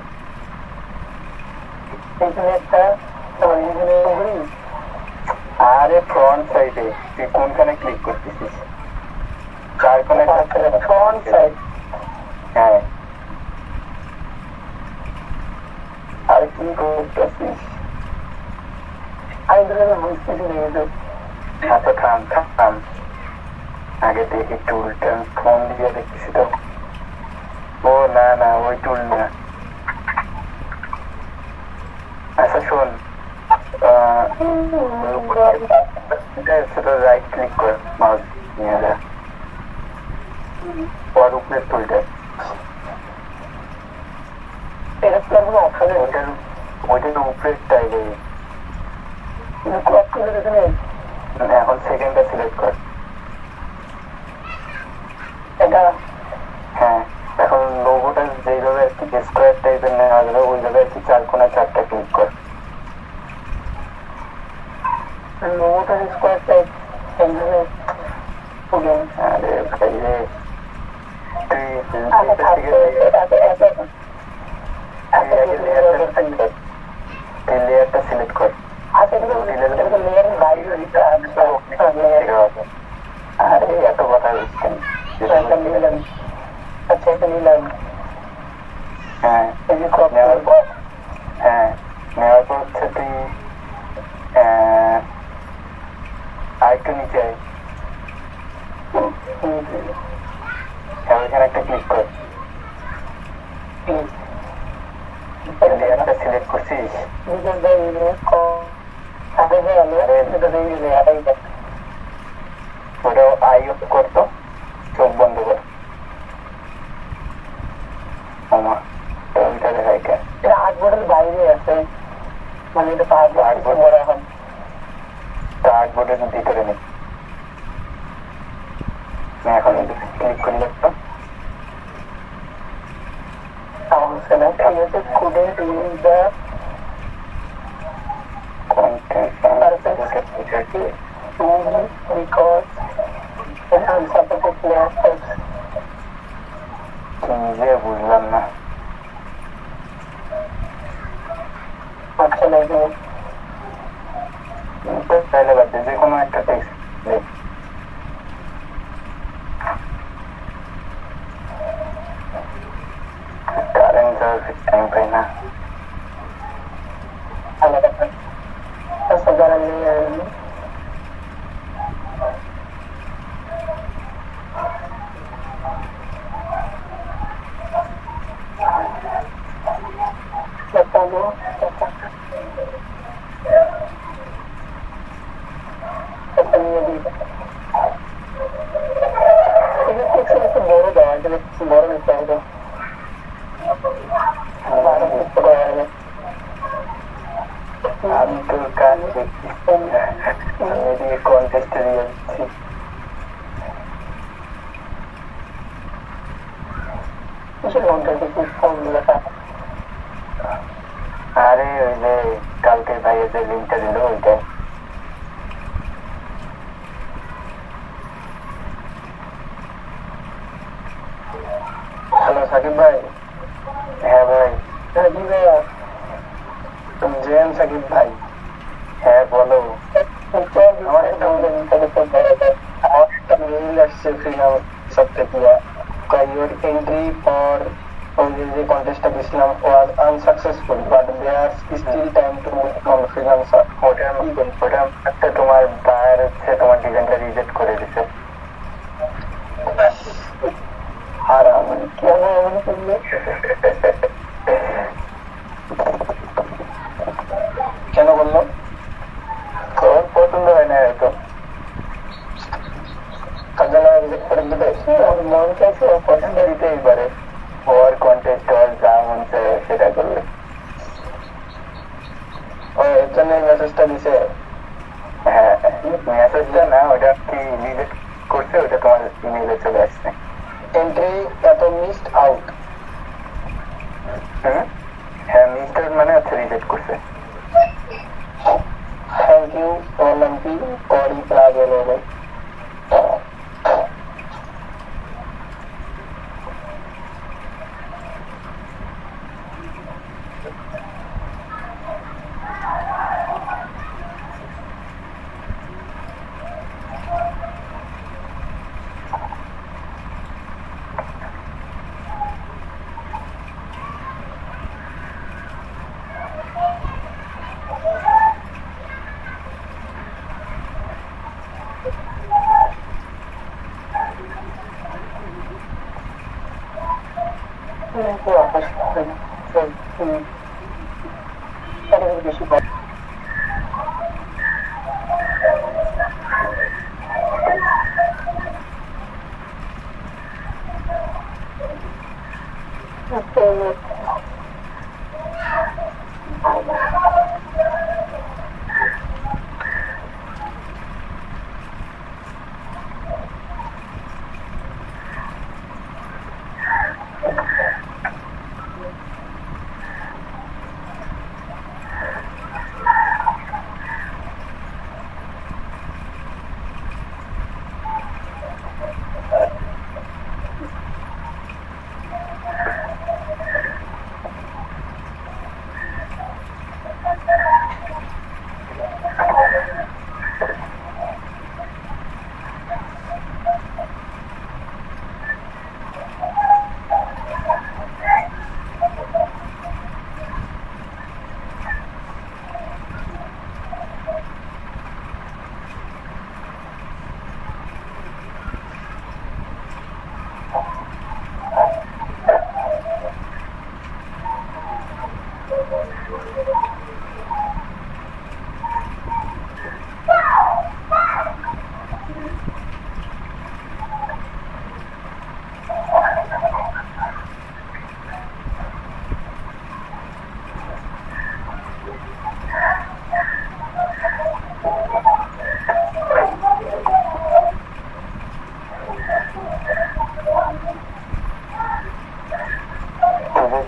আরে ফ্রন্ট সাইডে তুই কোনখানে ক্লিক করতেছিস 4 কোণায় ফ্রন্ট সাইড হ্যাঁ আর কি করতেছিস আচ্ছা থাম থাম আগে দেখি টুলটা ফোন দিয়ে দেখতেছি তো ও না না ওই টুল না আচ্ছা শোন সেটা রাইট ক্লিক কর মাউস নিয়ে যা ওর উপরে টুলটা ওইটার উপরের টাইলে এখন সেকেন্ডটা সিলেক্ট কর এটা হ্যাঁ এখন লোগোটা যেইভাবে আর কি স্কোয়ার টাইপের নেওয়া যাবে ওইভাবে আর কি 4 কোণায় 4টা ক্লিক কর লোগোটার স্কোয়ার টাইপ এইভাবে আরে ভাই রে তুই লেয়ারটা সিলেক্ট কর আরে এত কথা বুঝছেন আচ্ছা এটা নিলাম হ্যাঁ নেওয়ার পর হ্যাঁ নেওয়ার পর হচ্ছে তুই আরেকটু নিচে ওইখানে একটা ক্লিক কর লেয়ারটা সিলেক্ট করছিস ওটা আই অফ করতো চোখ বন্ধ কর ওইটা দেখাই কেন এটা আর্টবোর্ডের বাইরে আছে মানে এটা আর্টবোর্ড বড় এখন আর্টবোর্ডের ভিতরে নেই এখন ক্লিক করলে তো couldn't use the content because it unsupported layer steps. নিজে বুঝলাম না আচ্ছা লাগে তাহলে বাদ দে যে কোনো একটা টেক্সট দেখ কারেন্ট টাইম পাই না আলাদা সাধারণ লেয়ার বড় দেওয়া বড় নিতে হবে আমি তোর কাজ দেখছি কন্টেস্টে দিয়ে দিচ্ছি আরে ওই যে কালকে ভাইয়ের যে লিঙ্কটা দিল ওইটাই হ্যালো সাকিব ভাই হ্যাঁ ভাই জি ভাইয়া জেন সাকিব ভাই হ্যাঁ বলো আমার একটা মেইল আসছে ফ্রিল্যান্সার থেকে your entry for the contest দিছিলাম was unsuccessful but there's still time to become freelancer ওটা একটা তোমার বায়ার হচ্ছে তোমার ডিজাইনটা রিজেক্ট করে দিছে আর আমি কেন এমন করলে সেটা করবে। ও এর জন্য মেসেজটা দিছে। হ্যাঁ মেসেজটা না, ওটা কি রিজেক্ট করছে, ওটা তোমার ইমেইলে চলে আসছে। এন্ট্রি এত মিসড আউট। হ্যাঁ মিসড আউট মানে হচ্ছে রিজেক্ট করছে। Thank you. তোমার নাম কি? করি প্লাজো বলে। বেশি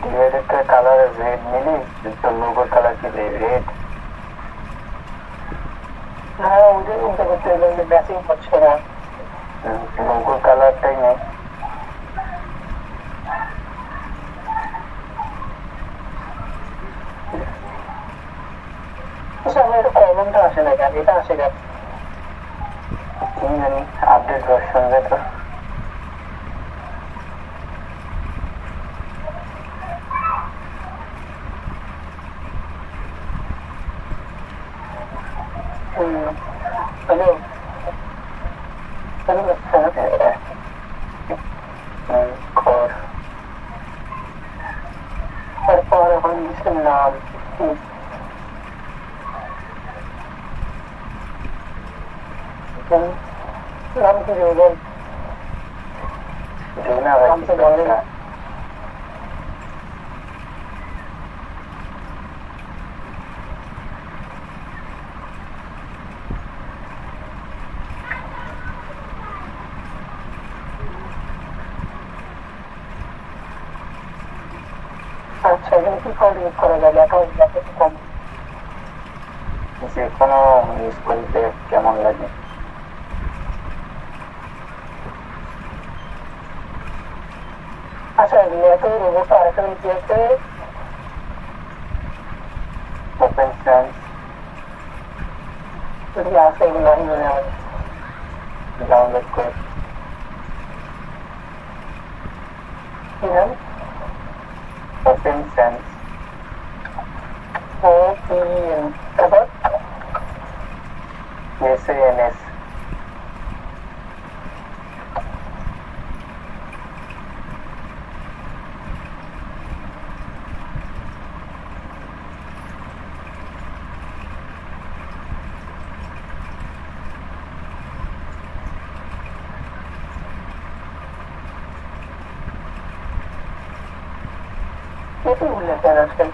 ডিভাইডারটার কালার রেড নিলি, তোর লোগোর কালার কি রেড? হ্যাঁ ওদের উল্টো করতে গেলে ম্যাচিং হচ্ছে না, লোগোর কালারটাই নেই। আমার কলমটা আসে না কেন, এটা আসে কেন কি জানি, আপডেট ভার্সন যেটা। হ্যালো হ্যালো তারপর এখন লিস্টের নাম নাম কি বলবেন? নামটা বলে না। আচ্ছা এখানে কি কোড ইউজ করা যাবে? অ্যাকাউন্ট কম যে কোনো ইউজ করতে কেমন লাগে? আচ্ছা ম্যাথে রোবটটা আরেকটা দিয়েছে ওপেন সেন্স, যদি আসে এগুলো আমি মনে হয় ডাউনলোড করে কি নাম? ওপেন সেন্স OPEN তারপর SANS। বেশি ভুলেছেন আজকাল।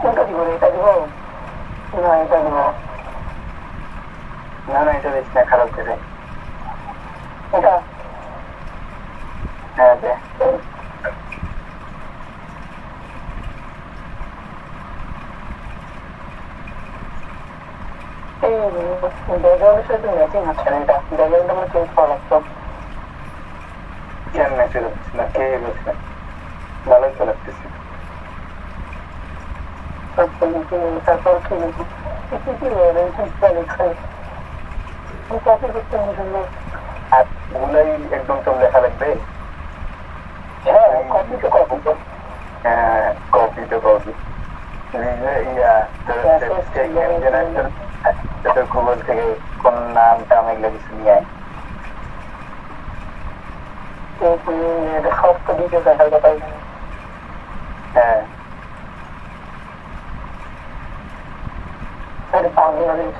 কোনটা দিব? এটা দিব না এটা দিব? না না এটা বেশ না, খারাপ করে এটা। হ্যাঁ দে। এই ব্যাকগ্রাউন্ডের সাথে ম্যাচিং হচ্ছে না, এটা ব্যাকগ্রাউন্ড আমার চেঞ্জ করা লাগতো। কেন ম্যাচিং হচ্ছে না? কে বলছে? ভালোই তো লাগতেছে। তারপর কি লিখি? কপি করতে সুন্দর। আর ওগুলাই একদম তোর লেখা লাগবে। হ্যাঁ কপি তো কপি। হ্যাঁ কপি তো কপি। গুগল থেকে কোন নাম টাম এগুলো কিছু নিয়ে আয়। সব তো ডিটেলস দেখার কথা। হ্যাঁ বাংলাদেশ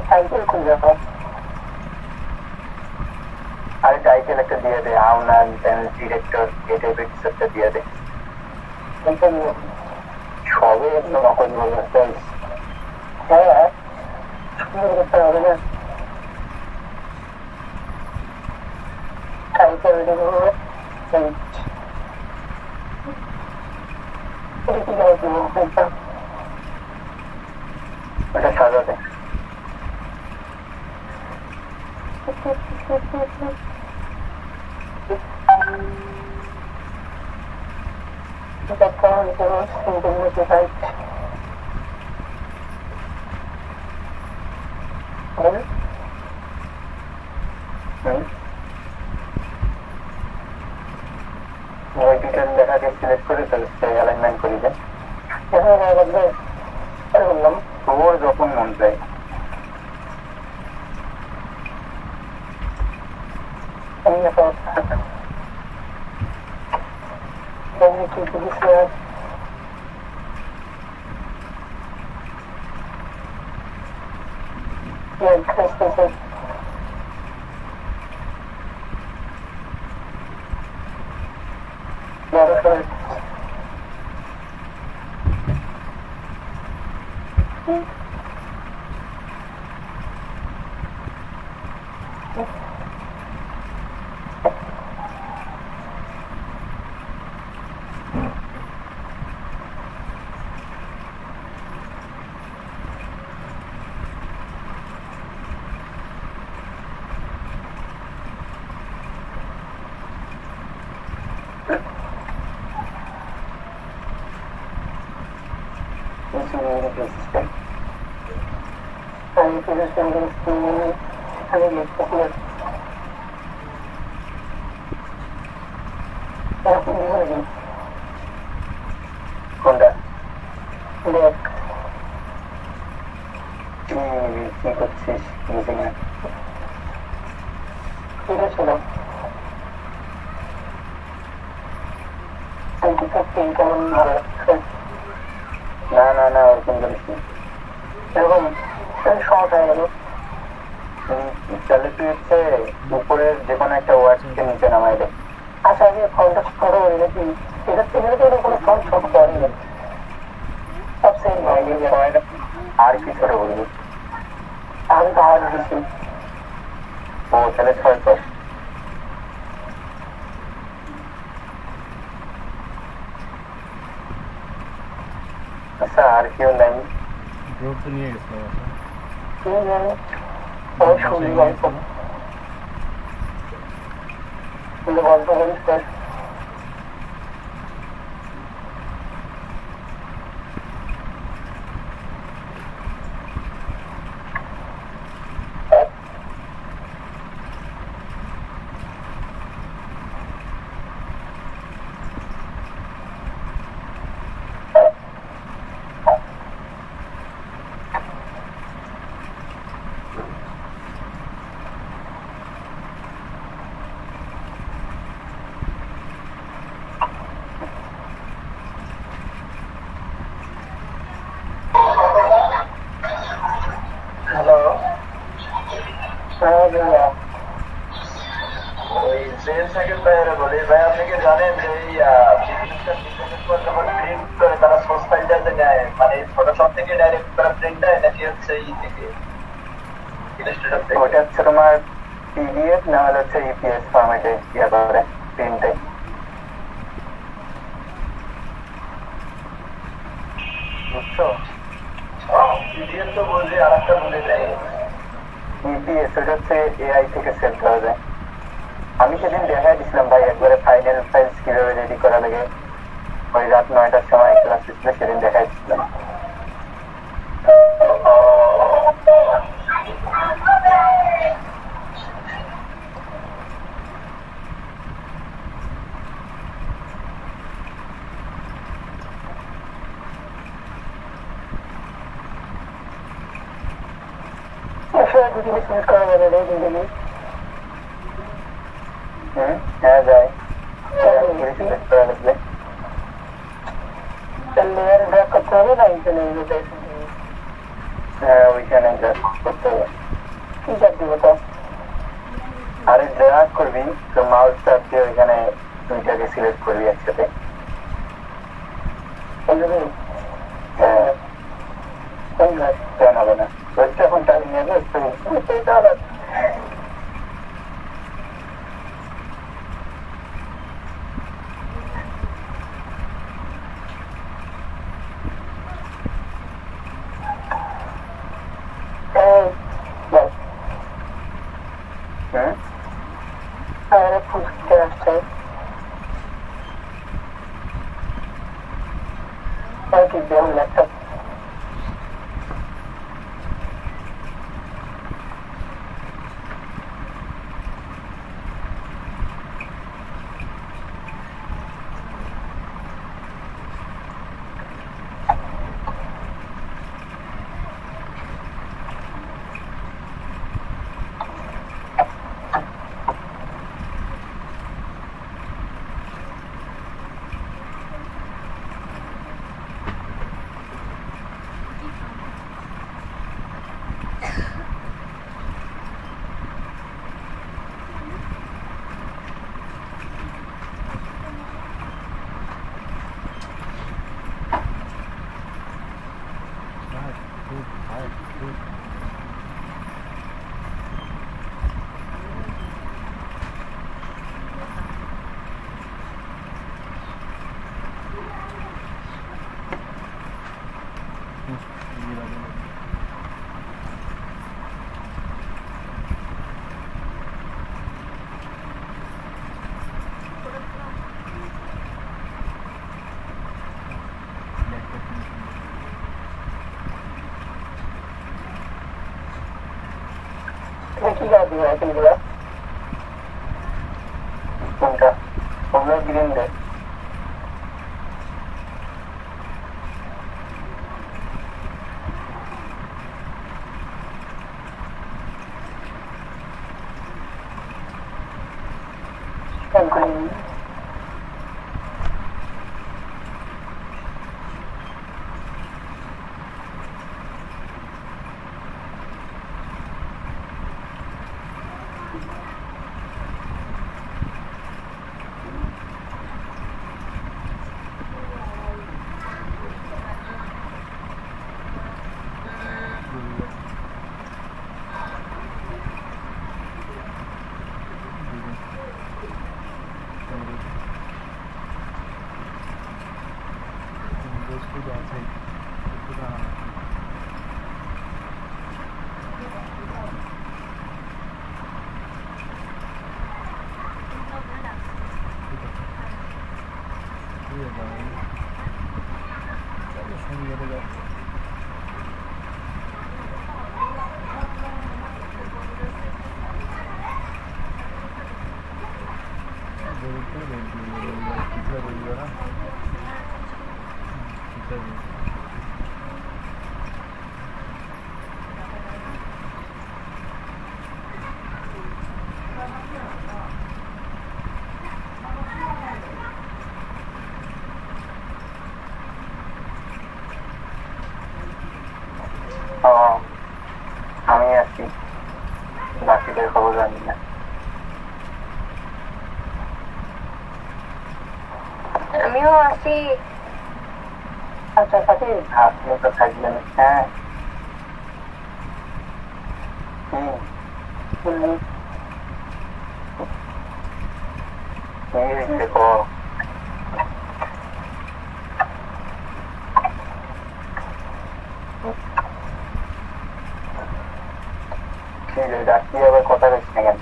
সাইকেল খুব ব্যাপার। আর টাইটেল একটা দিয়ে দে, আওনার ডিরেক্টর এই টাইপের কিছু একটা দিয়ে দে। সবে একটু নকল বলতে। হ্যাঁ সুন্দর করতে হবে না? টাইটেল দেবো ওটা সাজাতে। ওই ডিটেল লেখাকে সিলেক্ট করে তাহলে অ্যালাইনমেন্ট করি দেন। বললাম তোর যখন মন চায়। কোনটা দেখ কি করছিস? বুঝি না এটা ছিল কেমন ভালো লাগছে। না না না ওরকম করিস এরকম সমস্যা হয়ে গেল। তাহলে তুই হচ্ছে উপরের যে কোনো একটা ওয়ার্ডকে নিচে নামাই দে। আচ্ছা আমি ফোনটা ছোট করি নাকি? এটা থেকে তো কোনো ফোন ছোট করি না, সব সেম আর কি ছোট করবি? আমি তো আর দিচ্ছি। ও তাহলে 6 কর। আচ্ছা আর কেউ নাই? গ্রুপ তো নিয়ে গেছিল কেউ জানি ও শুনি গল্প, কিন্তু গল্প করিস তো। হ্যালো, হ্যাঁ ভাইয়া। ওই জেল সাকিব ভাইয়েরা বলি, ভাই আপনি কি জানেন যে এই যখন প্রিন্ট করে তারা সোর্স ফাইলটাতে নেয়, মানে ফটোশপ থেকে ডাইরেক্ট তারা প্রিন্ট দেয় নাকি হচ্ছে ই থেকে ইলাস্ট্রেটর থেকে? ওটা হচ্ছে তোমার পিডিএফ না হলে হচ্ছে ইপিএস ফরম্যাটে ইয়া করে প্রিন্টে। বুঝছো? পিডিএফ তো বুঝি, আর একটা বুঝে নেই। ইপিএস ওটা হচ্ছে এআই থেকে সেভ করা যায়। আমি সেদিন দেখাই দিছিলাম ভাই একবারে ফাইনাল ফাইলস কিভাবে রেডি করা লাগে, ওই রাত 9টার সময় ক্লাস ছিল, সেদিন দেখাই দিছিলাম। হ্যাঁ যায় করতে হবে না, হ্যাঁ ওইখানে করতে হবে। কি চাপ দিব তো? আরে ড্র্যাগ করবি তো মাউস চাপ দিয়ে ওইখানে দুইটাকে সিলেক্ট করবি একসাথে। হ্যাঁ কেন হবে না? ওইটা এখন টাইম নিয়ে যাবে। ল্যাপটপ কি কাজ দিবে এগুলো? কোনটা? ওগুলো গ্রিন দেয়। green. ও, আমি আছি, বাকিদের খবর জানি না। আমিও আছি। আচ্ছা সাথী, আপনি তো থাকবেন। হ্যাঁ, দেখো, ঠিক আছে, রাখি, আবার কথা বলছি না কেন?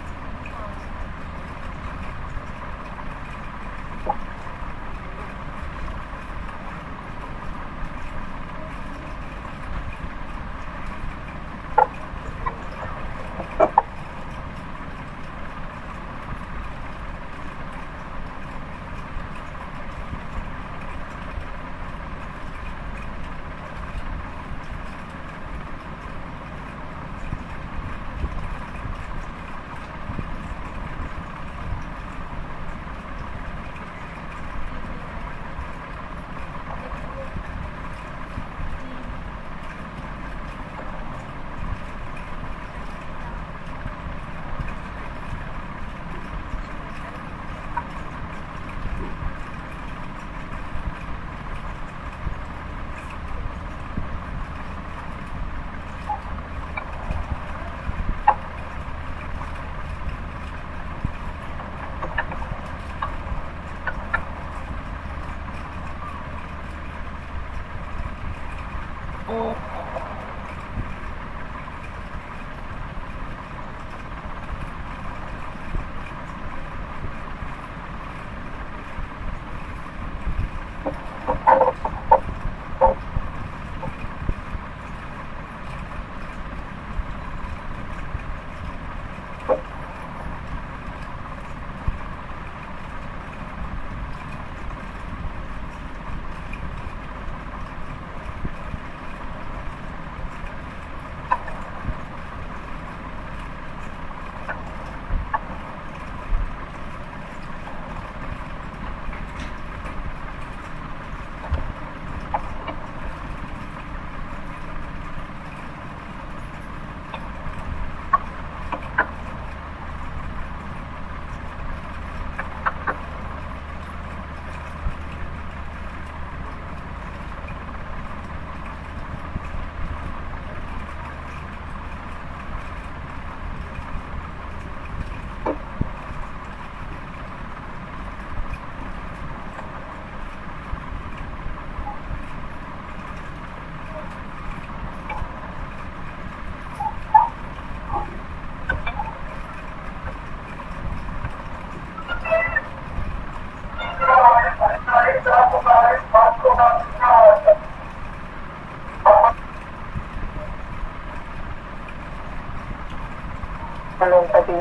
হ্যালো সাথী।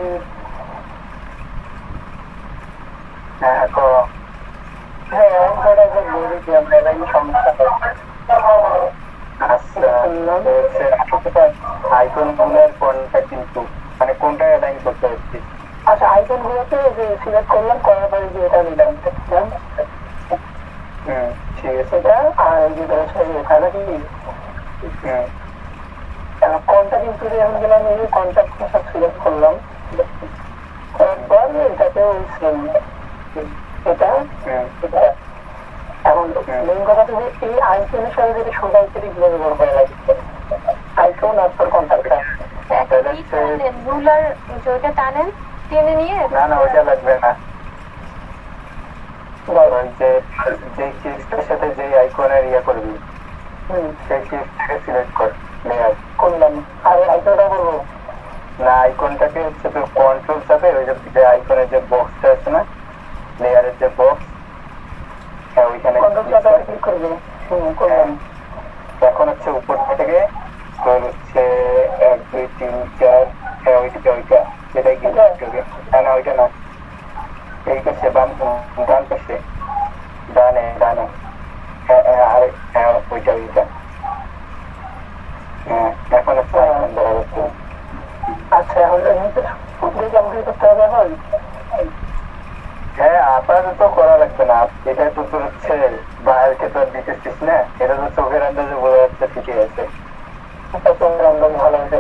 হ্যাঁ, হ্যাঁ, আমরা বলেছি আমরা এলাই সমস্যা আইকন গুলোর কোনটা, কিন্তু মানে কোনটা অ্যালাইন করতে হচ্ছে। আচ্ছা, আইকন গুলোতে যে সিলেক্ট করলাম, করার পরে যে এটা নিলাম, ঠিক আছে, এটা আর যে এখানে কি কোনটা, কিন্তু এখন গেলাম এই কন্ট্যাক্ট সব সিলেক্ট করলাম, তারপর এটাতেও সেম এটা এটা। এখন মেইন কথা হচ্ছে এই আইকনের সাথে যদি সোজা ব্যবহার করা লাগে, আইকন আর তোর কন্ট্যাক্টটা রুলার যেটা টানেন, টেনে নিয়ে। না না, ওইটা লাগবে না। যে চিপসটার সাথে যে আইকনের ইয়ে করবি, সেই চিপসটাকে সিলেক্ট কর, লেয়ার করলাম, আর আইকনটা করবো না। আইকনটাকে হচ্ছে তোর কন্ট্রোল চাপে ওই যে আইকনের যে বক্সটা আছে না, লেয়ারের যে বক্স, হ্যাঁ ওইখানে ক্লিক করবি। এখন হচ্ছে উপর থেকে তোর হচ্ছে 1 2 3 4, হ্যাঁ ওইটা সেটাই ক্লিক করবি। হ্যাঁ না, ওইটা না, এই পাশে ডান পাশে, ডানে, হ্যাঁ আর হ্যাঁ ওইটা হ্যাঁ। এখন হচ্ছে আচ্ছা, করতে হবে এখন। হ্যাঁ, আপাতত করা লাগবে না, এটা তো তোর হচ্ছে বাইরেকে তো দিতেছিস না, এটা তো চোখের আন্দাজে বোঝা যাচ্ছে ঠিকই আছে। ভালো হয়েছে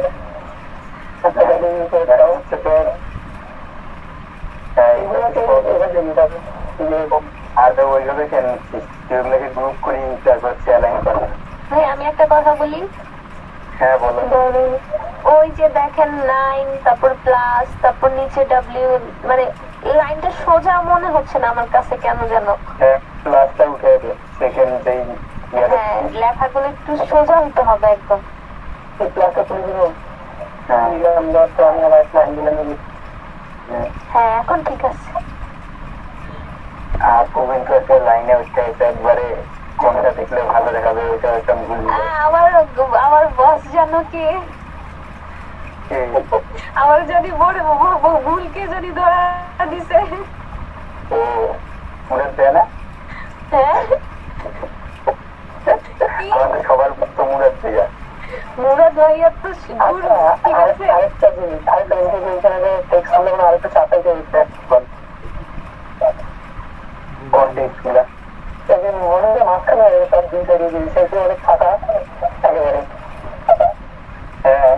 আর ওইভাবে কেন সেগুলোকে গ্রুপ করি তারপর অ্যালাইন করা। ভাই আমি একটা কথা বলি, হ্যাঁ বলো। ধরুন ওই যে দেখেন 9 তারপর প্লাস তারপর নিচে ডাব্লিউ, মানে লাইনটা সোজা মনে হচ্ছে না আমার কাছে কেন যেন। প্লাসটা উঠে যাবে সেকেন্ড যেই হ্যাঁ লেখাগুলো একটু সোজা হতে হবে একদম। প্লাসটা তুলে দিব। হ্যাঁ আমি আমার লাইন দিলাম। হ্যাঁ এখন ঠিক আছে। আর প্রবীণ একটা লাইনে উঠতে একবারে কোনটা দেখলে ভালো দেখাবে ওইটা একটা ভুল আমার বস জানো কি, আমার যদি বড় ভুলকে যদি ধরা দিছে। ও মনে দেয় না হ্যাঁ আমাদের সবার তো মুরাদ দিয়া মুরাদ ভাইয়া তো গুরু, ঠিক আছে। আরেকটা জিনিস টেক্সট আমরা আরেকটা চাপাইতে হচ্ছে কন্টেক্সটগুলা মনে হয় মাঝখানে সব দুই সাইডে সেগুলো অনেক ফাঁকা একেবারে। হ্যাঁ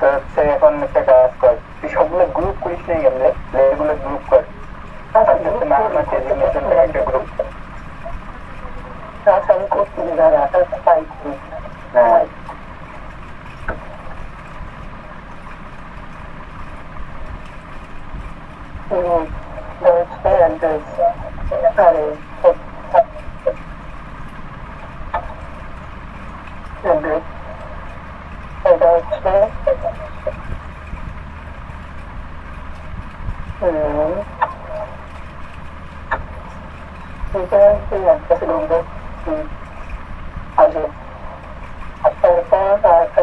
হচ্ছে এখন একটা কাজ কর, তুই সবগুলো গ্রুপ করিস নাই কেমনে, এগুলো গ্রুপ কর। একটা গ্রুপ আমি করছি দাদা পাইছি। হ্যাঁ এটা হচ্ছে আগে আপনার আরেকটা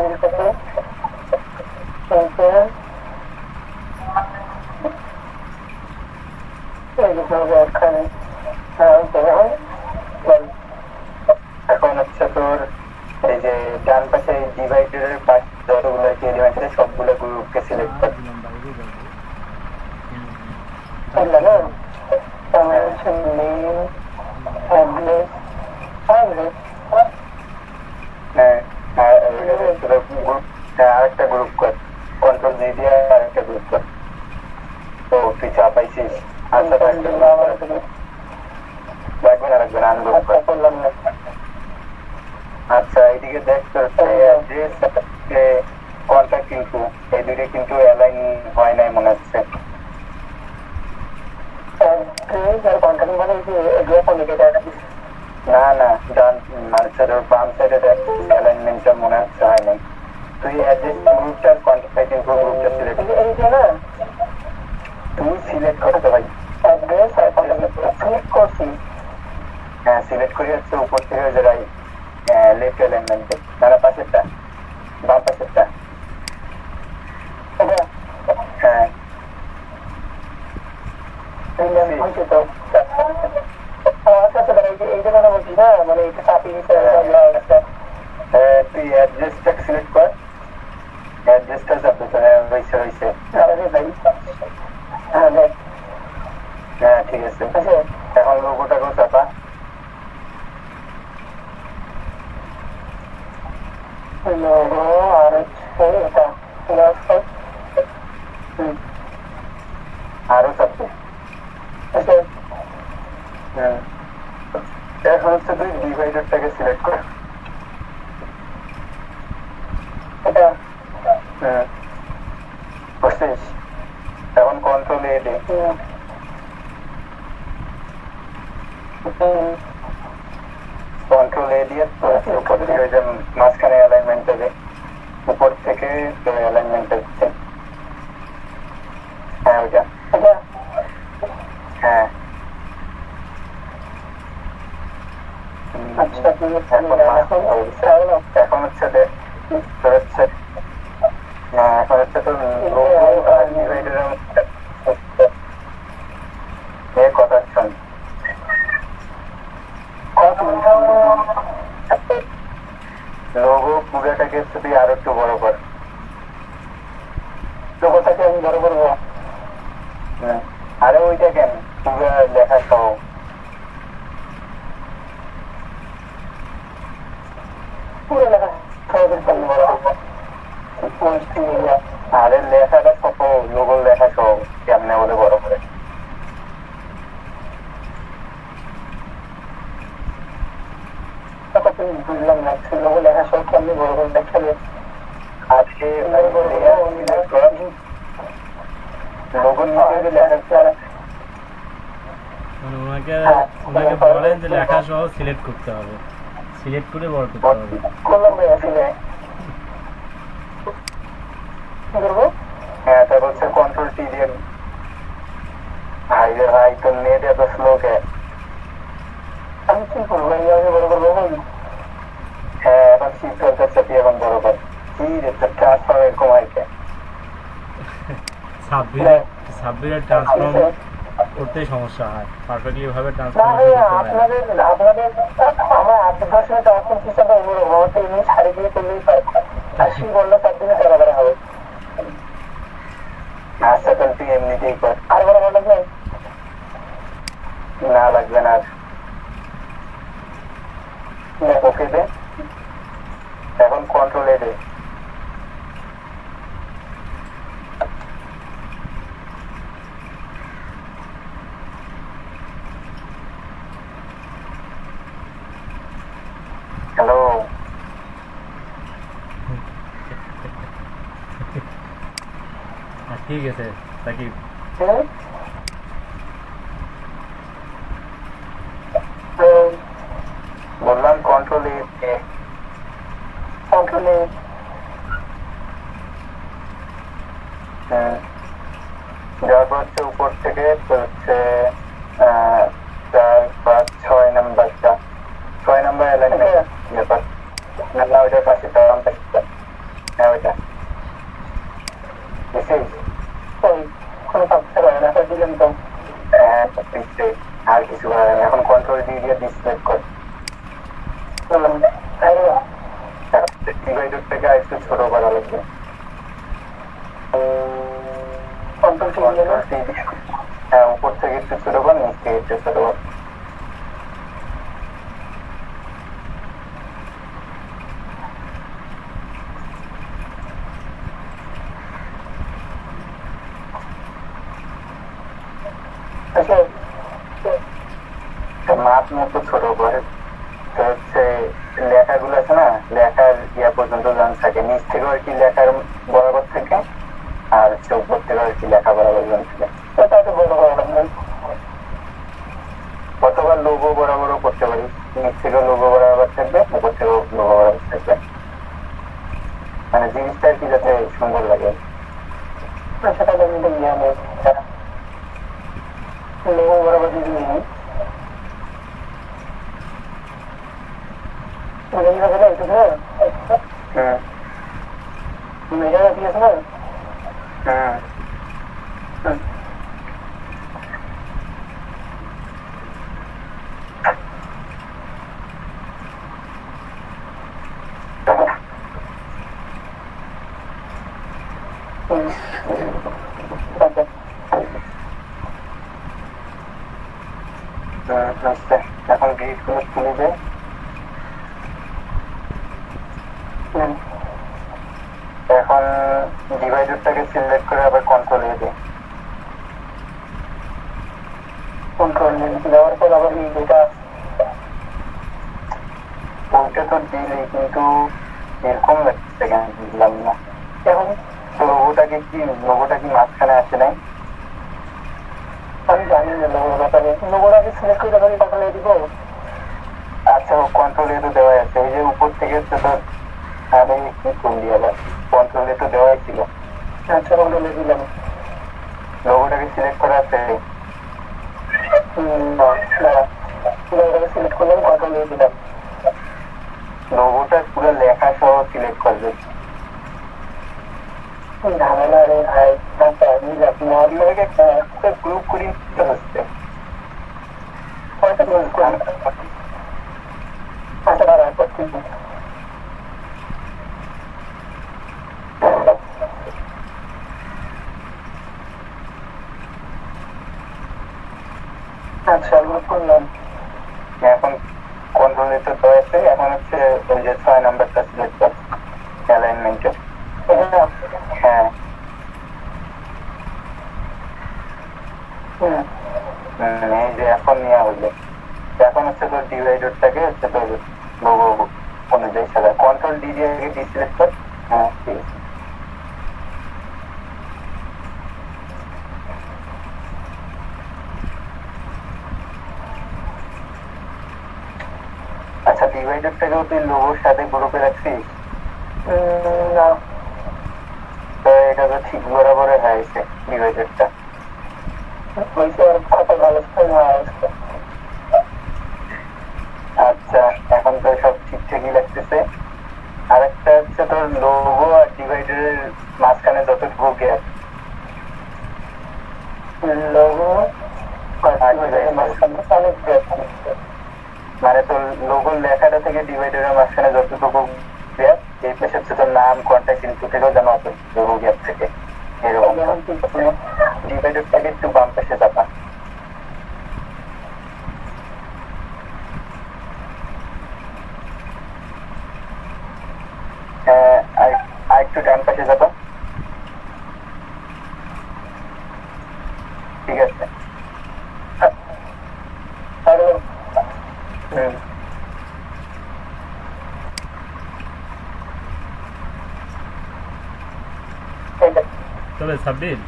এখন হচ্ছে তোর এই যে ডান পাশে ডিভাইডারের পাশ যতগুলো এলিমেন্ট আছে সবগুলো গ্রুপকে সিলেক্ট কর। হ্যাঁ আরেকটা গ্রুপ কর, কন্ট্রোল জি দিয়ে আরেকটা গ্রুপ কর। তো তুই চাপাইছিস আচ্ছা লাগবে না লাগবে না আনগ্রুপ কর। করলাম না। আচ্ছা এইদিকে দেখ তোর অ্যাড্রেস কন্ট্যাক্ট ইনফো এই দুটো কিন্তু অ্যালাইন হয় নাই মনে হচ্ছে। না না ডান মানে বাম সাইডে দেখ অ্যালাইনমেন্টটা মনে হচ্ছে হয় নাই। তুই অ্যাড্রেস গ্রুপটা কন্ট্যাক্ট ইনফো গ্রুপটা সিলেক্ট তুই সিলেক্ট করতে ভাই। হ্যাঁ সিলেক্ট করে হচ্ছে উপর থেকে যে রাইট লেফট অ্যালাইনমেন্টে তারা পাশেরটা বাম পাশেরটা। হ্যাঁ তুই অ্যাড্রেসটা সিলেক্ট কর, অ্যাড্রেসটা যাবে তো। হ্যাঁ হয়েছে হয়েছে। হ্যাঁ ঠিক আছে এখন লোগোটাকেও চাপা। আর হচ্ছে এটা আরো চাপবে। এখন হচ্ছে তুই ডিভাইডারটাকে সিলেক্ট কর। এটা বুঝছিস এখন কন্ট্রোল এ দে। কন্ট্রোল এ দিয়ে উপর থেকে যে মাঝখানে অ্যালাইনমেন্ট দেবে উপর থেকে অ্যালাইনমেন্টটা দিচ্ছে। হ্যাঁ ওইটা হ্যাঁ এখন হচ্ছে দেখ তোর হচ্ছে এখন হচ্ছে তোর কথা শোন। লোগো পুরোটাকে হচ্ছে তুই আরো একটু বড় কর। লোগোটাকে আমি বড় করবো। আরে ওইটা কেন পুরো লেখা সহ পুরো লেখা সহ বড় আরে লেখাটা সহ লোগো লেখা সহ কেমনে বলে বড় করে বুঝলাম না লোগো লেখা সহ কেমনি বড় করে দেখাবে আজকে লোগো নিচে লেখা মানে ওনাকে বলেন যে লেখা সহ সিলেক্ট করতে হবে, সিলেক্ট করে বড় করতে হবে। করলাম ভাই আসলে কি করবো? হ্যাঁ তারপর হচ্ছে কন্ট্রোল টি দিয়ে ভাই রে ভাই তোর নেট এত স্লো কে আমি কি করবো আমি বড় করবো হ্যাঁ এখন শিফট করতেছে তুই এখন বড় কর কি রে তোর ট্রান্সফার এরকম হয় কে সাব্বিরের ট্রান্সফর্ম করতেই সমস্যা হয়, পারফেক্টলি ভাবে না ট্রান্সফর্ম ভাই আপনাদের আমার 8-10 মিনিট অপশন হিসাবে অনুরোধ আমাকে এমনি ছাড়ি দিয়ে করলেই পারে 80 বললো 7 দিনে করা করা হবে আচ্ছা তাহলে তুই এমনিতেই কর আর বড় বড় লাগবে না লাগবে না ওকে দে এখন কন্ট্রোলে দে হ্যালো ঠিক আছে সাকিব। বললাম কন্ট্রোলে কন্ট্রোলে যাওয়ার পর হচ্ছে উপর থেকে হচ্ছে 4-5-6 নাম্বারটা 6 নাম্বার অ্যালাইনমেন্ট ব্যাপার না ওইটার পাশে তারাম থাকতে হ্যাঁ ওইটা কোনো পাচ্ছে না দিলাম তো হ্যাঁ আর কিছু এখন কন্ট্রোল দিয়ে ডিসপ্লে কর ডিভাইডার থেকে একটু ছোট করা লাগবে হ্যাঁ উপর থেকে একটু ছোট কর নিচ থেকে একটু ছোট কর মাপ মতো ছোট করে হচ্ছে লেখাগুলো আছে না লেখার ইয়া পর্যন্ত জান থাকে নিচ থেকে আর কি লেখার বরাবর থেকে আর হচ্ছে উপর থেকে আর কি লেখা বরাবর জান থাকে ওটা তো বড় করা লাগবে কতবার লোগো বরাবরও করতে পারি নিচ থেকে লোগো বরাবর থাকবে উপর থেকেও লোগো বরাবর থাকবে মানে জিনিসটা আর কি যাতে সুন্দর লাগে সেটা লোগো বরাবর দিয়ে দিই এখন গ্রিড গুলো তুলে দেয় এখন ডিভাইডারটাকে সিলেক্ট করে আবার কন্ট্রোল দে কন্ট্রোল দেওয়ার পর আবার এটা ওটা তো দিলি কিন্তু এরকম লাগছে কেন বুঝলাম না এখন লোগোটা কি মাঝখানে আসে নাই আমি জানি না লোগোটাকে সিলেক্ট করে যখন কন্ট্রোল দিব আচ্ছা কন্ট্রোল তো দেওয়া আছে এই যে উপর থেকে হচ্ছে তোর আমি কি করলি আবার কন্ট্রোলে তো দেওয়াই ছিল আচ্ছা কন্ট্রোলে দিলাম লোগোটাকে সিলেক্ট করা আছে লোগোটাকে সিলেক্ট করলাম কন্ট্রোলে দিলাম লোগোটা পুরো লেখা সহ সিলেক্ট করবে ঝামেলা রে ভাই গ্রুপ করি হচ্ছে আচ্ছা দাদা করছি আচ্ছা করলাম এখন কন্ট্রোলে তো আছে এখন হচ্ছে ওই যে 6 নাম্বারটা সিলেক্ট কর অ্যালাইনমেন্টে হ্যাঁ এই যে এখন নেওয়া হইলো, এখন হচ্ছে তোর ডিভাইডারটাকে হচ্ছে তোর লোগো অনুযায়ী সাজা। কন্ট্রোল ডি দিয়ে আগে ডিসিলেক্ট কর। হ্যাঁ ঠিক আছে। আচ্ছা ডিভাইডারটাকেও তুই লোগোর সাথে গ্রুপে রাখছিস? না, তো এটা তো ঠিক বরাবরে হয়েছে ডিভাইডারটা। আচ্ছা এখন তো সব ঠিকঠাকই লাগতেছে। আরেকটা হচ্ছে তোর লোগো আর ডিভাইডারের মাঝখানে যতটুকু গ্যাপ, লোগো মানে তোর লোগোর লেখাটা থেকে ডিভাইডারের মাঝখানে যতটুকু গ্যাপ, এই পাশে হচ্ছে তোর নাম কন্ট্যাক্ট ইনফো থেকেও যেন অতটুকু গ্যাপ থেকে এরকম। ডিভাইডারটাকে একটু বাম পাশে চাপা। আর একটু ডান পাশে যাবো। ঠিক আছে। তবে সাব্বির,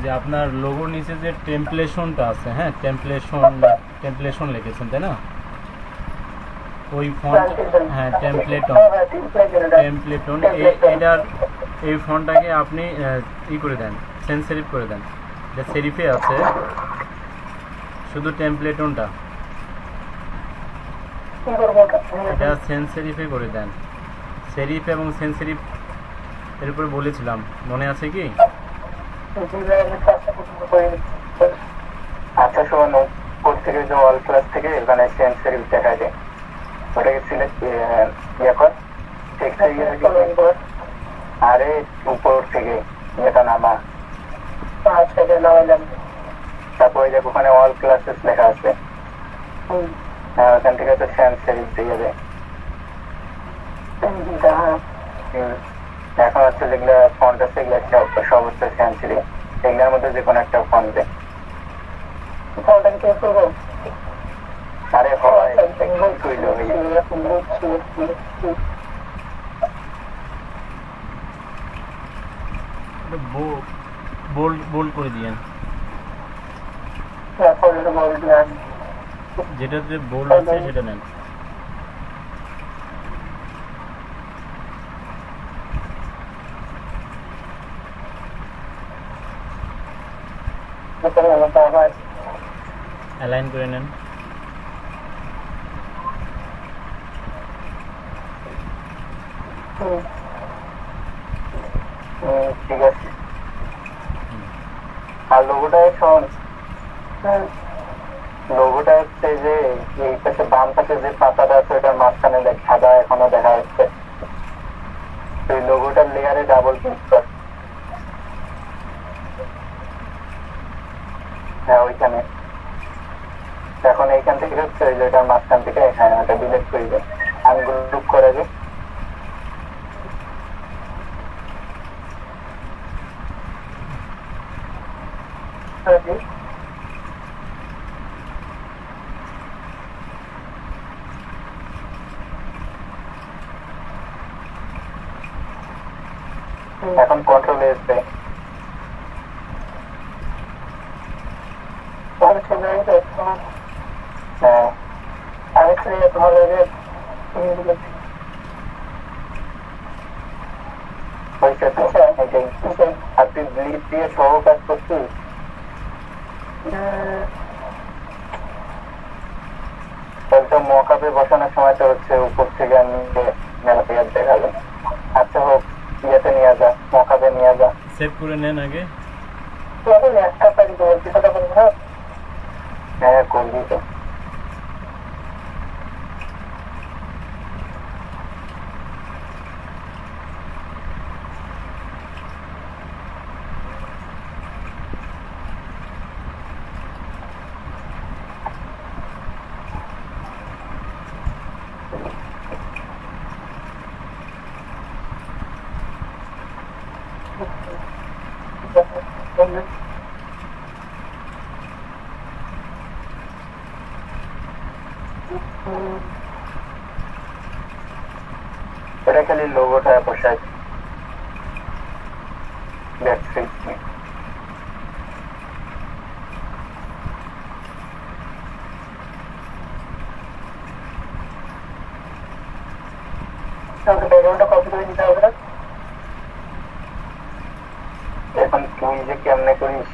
যে আপনার লোগোর নিচে যে টেমপ্লেশনটা আছে, হ্যাঁ টেমপ্লেশন লিখেছেন তাই না? ওই ফন্ট, হ্যাঁ টেমপ্লেটন, এটার এই ফন্টটাকে আপনি ই করে দেন, সেন্স সেরিফ করে দেন। যে সেরিফে আছে শুধু টেমপ্লেটনটা, এটা সেন্স সেরিফে করে দেন। সেরিফ এবং সেন্স সেরিফ এর উপরে বলেছিলাম, মনে আছে কি? আচ্ছা শোন, উপর থেকে যে অল ক্লাস থেকে এখানে সেন্স সেরিফ দেখা যায়, ওটাকে সিলেক্ট ইয়ে কর, আরে উপর থেকে এটা নামা। তারপর ওই যে ওখানে অল ক্লাসেস লেখা আছে, হ্যাঁ ওখান থেকে তো সেন্স সেরিফ দিয়ে যাবে। এখন হচ্ছে যেগুলো ফন্ট আছে এগুলো সব হচ্ছে সেন্স সেরিফ, এগুলোর মধ্যে যে কোনো একটা ফন্ট দে। আরে হয় বোল্ড করে দিয়েন, যেটাতে বোল্ড আছে সেটা নেন। অ্যালাইন করে নেন। ঠিক আছে। আর লোগোটা শোন, লোগোটা হচ্ছে যে এই পাশে বাম পাশে যে পাতাটা আছে ওটার মাঝখানে সাদা এখনো দেখা যাচ্ছে, তুই লোগোটার লেয়ারে ডাবল ক্লিক কর। হ্যাঁ ওইখানে, এখন এইখান থেকে হচ্ছে ওই যে ওটার মাঝখান থেকে, হ্যাঁ ওটা ডিলেট করে দেয়, আনগ্রুপ করে দে। এখন কন্ট্রোল এস দে। হ্যাঁ আর তুই ব্লিড দিয়ে সহ কাজ করছিস? তাহলে তো মকাপে বসানোর সময় তো হচ্ছে উপর থেকে আমি দেখাবেন। আচ্ছা হোক, ইয়েতে নিয়ে যা, মকাপে নিয়ে যা। সেভ করে নেন আগে। হ্যাঁ করবি তো। এটা খালি লোগোটা বসে আছে। That's it. ব্যাকগ্রাউন্ডটা কপি করে দিতে হবে না? এখন তুই যে কেমনে করিস?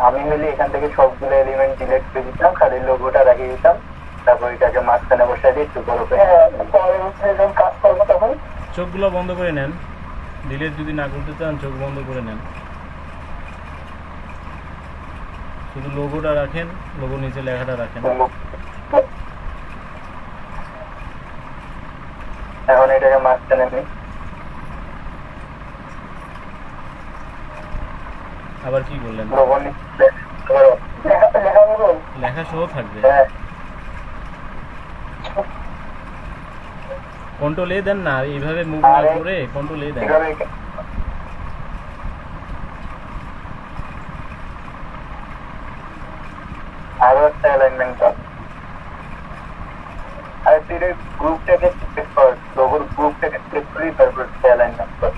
আমি হলে এখান থেকে সবগুলো এলিমেন্ট ডিলিট করে দিতাম, খালি লোগোটা রাখিয়ে দিতাম, তারপর এটাকে মাঝখানে বসাই দিয়ে একটু বড় করে কাজ করবো তখন। চোখগুলো বন্ধ করে নেন, ডিলিট যদি না করতে চান চোখ বন্ধ করে নেন, শুধু লোগোটা রাখেন, লোগোর নিচে লেখাটা রাখেন। এখন এটাকে মাঝখানে নিই, আবার কি করলেন? লোগো নিচে লেখা বলবো। লেখা সহ থাকবে। হ্যাঁ, কন্ট্রোল এ দেন না, এইভাবে মুভ না করে কন্ট্রোল এ দেন। এভাবে আরো একটা অ্যালাইনমেন্ট কর। আর তুই গ্রুপটাকে সিলেক্ট কর, লোগোর গ্রুপটাকে সিলেক্ট করি, তারপর অ্যালাইনমেন্ট কর।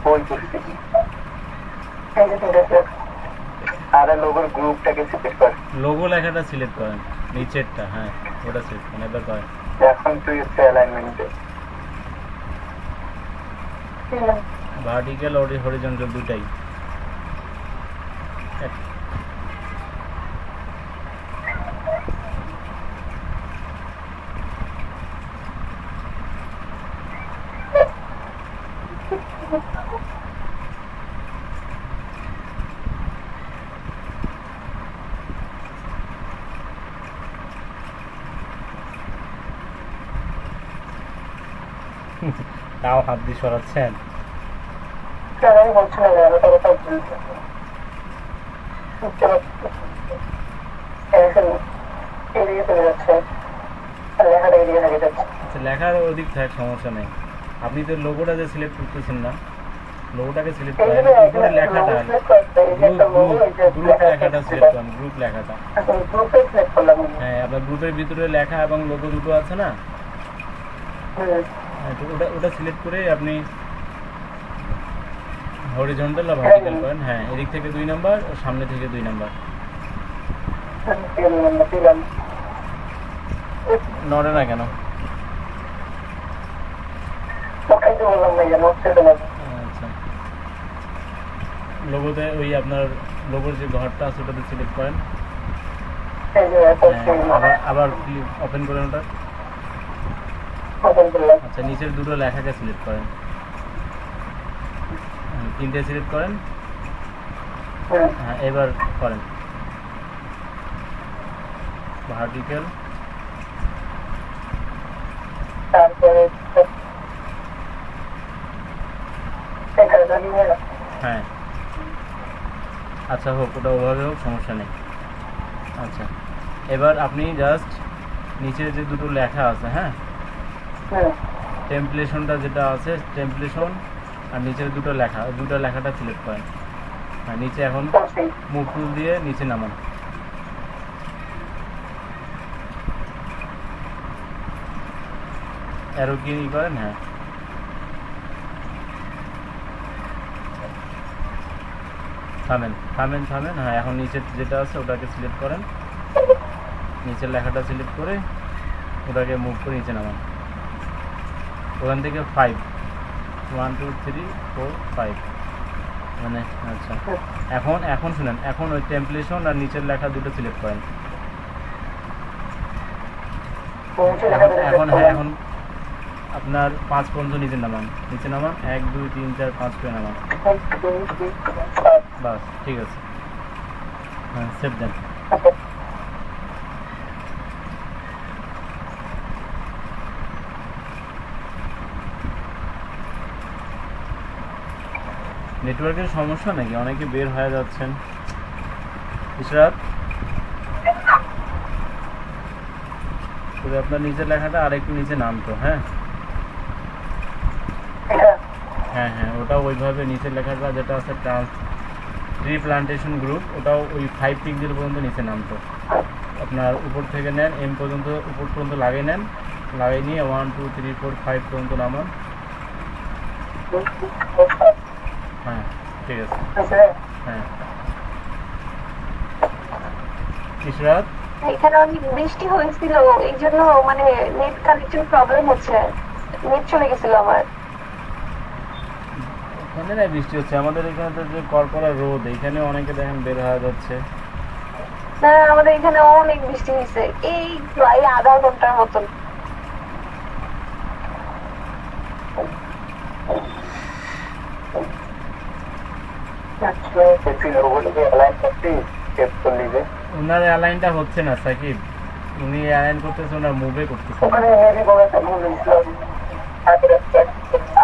কোন করছি? আরে লোগোর গ্রুপটাকে সিলেক্ট কর। লোগো লেখাটা সিলেক্ট করেন, নিচেরটা, হ্যাঁ ওটা সিলেক্ট করেন, এবার করেন। এখন তুই হচ্ছে অ্যালাইনমেন্টে ভার্টিক্যাল আর হরিজন্টাল দুটাই। তাও হাত দিয়ে সরাচ্ছেন। আমি বলছি না এড়িয়ে চলে যাচ্ছে, লেখাটা এড়িয়ে থেকে যাচ্ছে। আচ্ছা, লেখার ওদিক থাক, সমস্যা নেই। আপনি তো লোগোটা যে সিলেক্ট করতেছেন না, লোগোটাকে সিলেক্ট করেন, উপরে লেখাটা গ্রুপ লেখাটা সিলেক্ট করেন, গ্রুপ লেখাটা। হ্যাঁ, আপনার গ্রুপের ভিতরে লেখা এবং লোগো দুটো আছে না, হ্যাঁ, তো ওটা সিলেক্ট করে আপনি হরিজন্টাল আর ভার্টিক্যাল করেন। হ্যাঁ, এদিক থেকে 2 নাম্বার, সামনে থেকে 2 নাম্বার। নড়ে না কেন? আচ্ছা, লোগোতে ওই আপনার লোগোর যে ঘরটা আছে ওটাতে সিলেক্ট করেন। আবার ওপেন করেন ওটা। আচ্ছা, নিচের দুটো লেখাকে সিলেক্ট করেন, 3টে সিলেক্ট করেন। হ্যাঁ, এবার করেন ভার্টিক্যাল, তারপরে হ্যাঁ আচ্ছা হোক, ওটা ওভাবে হোক, সমস্যা নেই। আচ্ছা, এবার আপনি জাস্ট নিচে যে দুটো লেখা আছে, হ্যাঁ, টেমপ্লেশনটা যেটা আছে, টেমপ্লেশন আর নিচের দুটো লেখাটা সিলেক্ট করেন। হ্যাঁ, নিচে এখন মুভ টুল দিয়ে নিচে নামান। অ্যারো কি করেন? হ্যাঁ, থামেন থামেন থামেন। হ্যাঁ, এখন নিচের যেটা আছে ওটাকে সিলেক্ট করেন, নিচের লেখাটা সিলেক্ট করে ওটাকে মুভ করে নিচে নামান। ওখান থেকে 5 1 2 3 4 5 মানে। আচ্ছা, এখন শুনেন, এখন ওই টেমপ্লেশন আর নিচের লেখা দুটো সিলেক্ট করেন। এখন হ্যাঁ, এখন আপনার 5 পর্যন্ত নিচে নামান, 1 2 3 4 5 করে নামান। বাস, ঠিক আছে। হ্যাঁ, সেভ দেন। নেটওয়ার্কের সমস্যা নাকি? অনেকে বের হয়ে যাচ্ছেন। ইশরাত, তবে আপনার নিচের লেখাটা আর একটু নিচে নামতো। হ্যাঁ, হ্যাঁ হ্যাঁ, ওটাও ওইভাবে নিচের লেখাটা যেটা আছে ট্রি প্লান্টেশন গ্রুপ, ওটাও ওই 5 পিক্সেল পর্যন্ত নিচে নামতো। আপনার উপর থেকে নেন এম পর্যন্ত, উপর পর্যন্ত লাগিয়ে নেন, লাগিয়ে নিয়ে 1 2 3 4 5 পর্যন্ত নামান। হ্যাঁ ঠিক আছে। হ্যাঁ ইশরাত, এখানে অনেক বৃষ্টি হয়েছিল, এই জন্য মানে নেট কানেকশন প্রবলেম হচ্ছে, নেট চলে গেছিল আমার। ওখানে না বৃষ্টি হচ্ছে, আমাদের এখানে তো যে কড়কড়া রোদ, এখানে অনেকে দেখেন বের হয়ে যাচ্ছে। না আমাদের এখানে অনেক বৃষ্টি হয়েছে, এই প্রায় আধা ঘন্টার মতন। ওনার অ্যালাইনটা হচ্ছে না সাকিব, উনি অ্যালাইন করতেছে, ওনার মুভে করতেছে। ওখানে মেবি কোনো একটা ভুল হয়েছিল।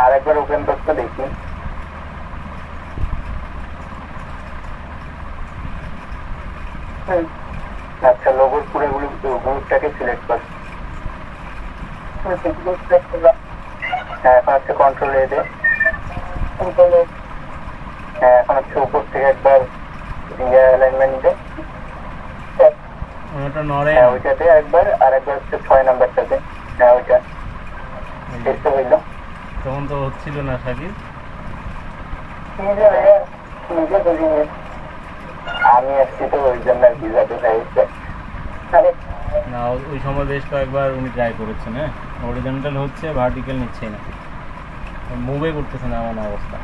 আরেকবার ওপেন করতে দেখি। আচ্ছা, লোগোর পুরোগুলো গ্রুপটাকে সিলেক্ট কর। হ্যাঁ, এখন হচ্ছে কন্ট্রোল এ দে। হ্যাঁ, এখন হচ্ছে উপর থেকে একবার অ্যালাইনমেন্ট দে। ওটা নড়ে হ্যাঁ, ওইটাতে একবার, আর একবার হচ্ছে 6 নাম্বারটাতে। হ্যাঁ, ওইটা চেষ্টা হইল। তখন তো হচ্ছিল না সাকিব। আমি আসছি তো ওই জন্য আর কি, যাতে চাইছে। না ওই সময় বেশ কয়েকবার উনি ট্রাই করেছেন, হ্যাঁ হরিজন্টাল হচ্ছে, ভার্টিক্যাল নিচ্ছেই না, মুভে করতেছে না এমন অবস্থা।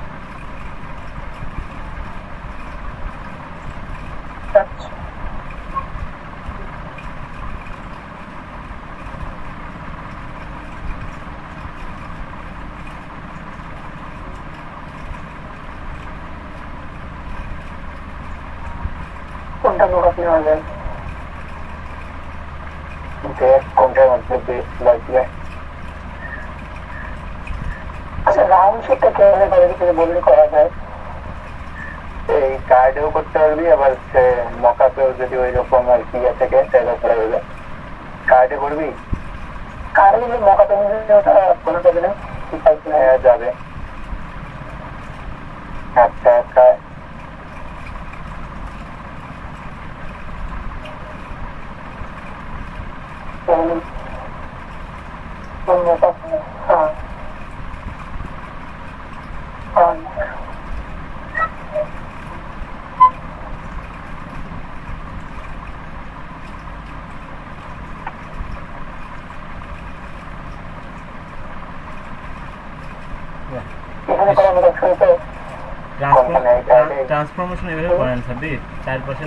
কোনটা লোক নেওয়া যায়, কোনটার মধ্যে বেস্ট লাগবে? আচ্ছা, রাউন্ড শেপটা কিভাবে করে কিছু বললে করা যায়? এই কার্ডেও করতে পারবি, আবার মকাপেও যদি ওই রকম আর কি থাকে তাহলে করা যাবে। কার্ডে করবি? কার্ডে যদি মকাপে নিলে ওটা কোনো যাবে না? হ্যাঁ যাবে। আচ্ছা ট্রান্সফরমেশন এভাবে করেন সাব্বির, চারপাশে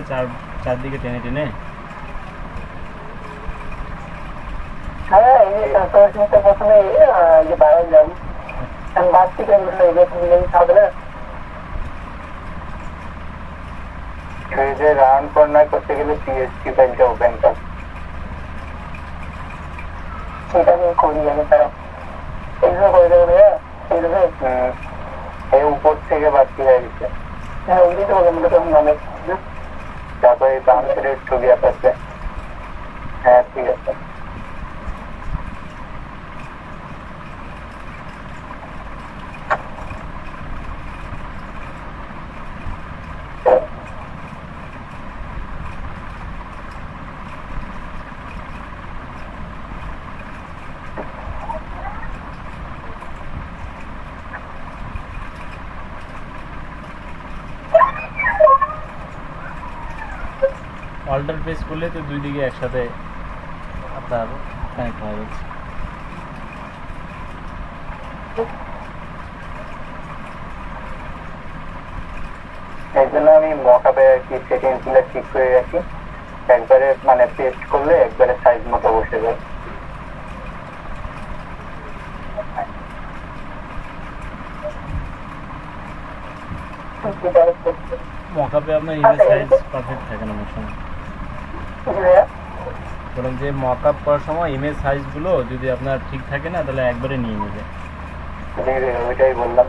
চারদিকে টেনে টেনে। হ্যাঁ, এই ট্রান্সফরমেশনটা প্রথমে যে বাইরে যাই, আমি বাদ থেকে হবে না। পেজে রান কর্নার করতে গেলে পিএইচপি ফাইলটা ওপেন কর। সেটা আমি করি, আমি তারা এইভাবে করে দেবো ভাইয়া, এইভাবে এই উপর থেকে বাড়তি হয়ে গেছে। হ্যাঁ, ওইটাই তো বললাম, তখন অনেক। তারপরে বাউন্সারের ছবি আছে। হ্যাঁ ঠিক আছে। অল্টার প্রেস করলে তো দুই দিকে একসাথে আপনার কানেক্ট হয়ে যাচ্ছে। এই জন্য আমি মকআপে আর কি সেটিংস গুলো ঠিক করে রাখি, একবারে মানে পেস্ট করলে একবারে সাইজ মতো বসে যায়। মকআপে আপনার ইমেজ সাইজ পারফেক্ট থাকে না অনেক সময়। বলুন যে মকআপ করার সময় ইমেজ সাইজগুলো যদি আপনার ঠিক থাকে না, তাহলে একবারে নিয়ে নেবে। ওইটাই বললাম।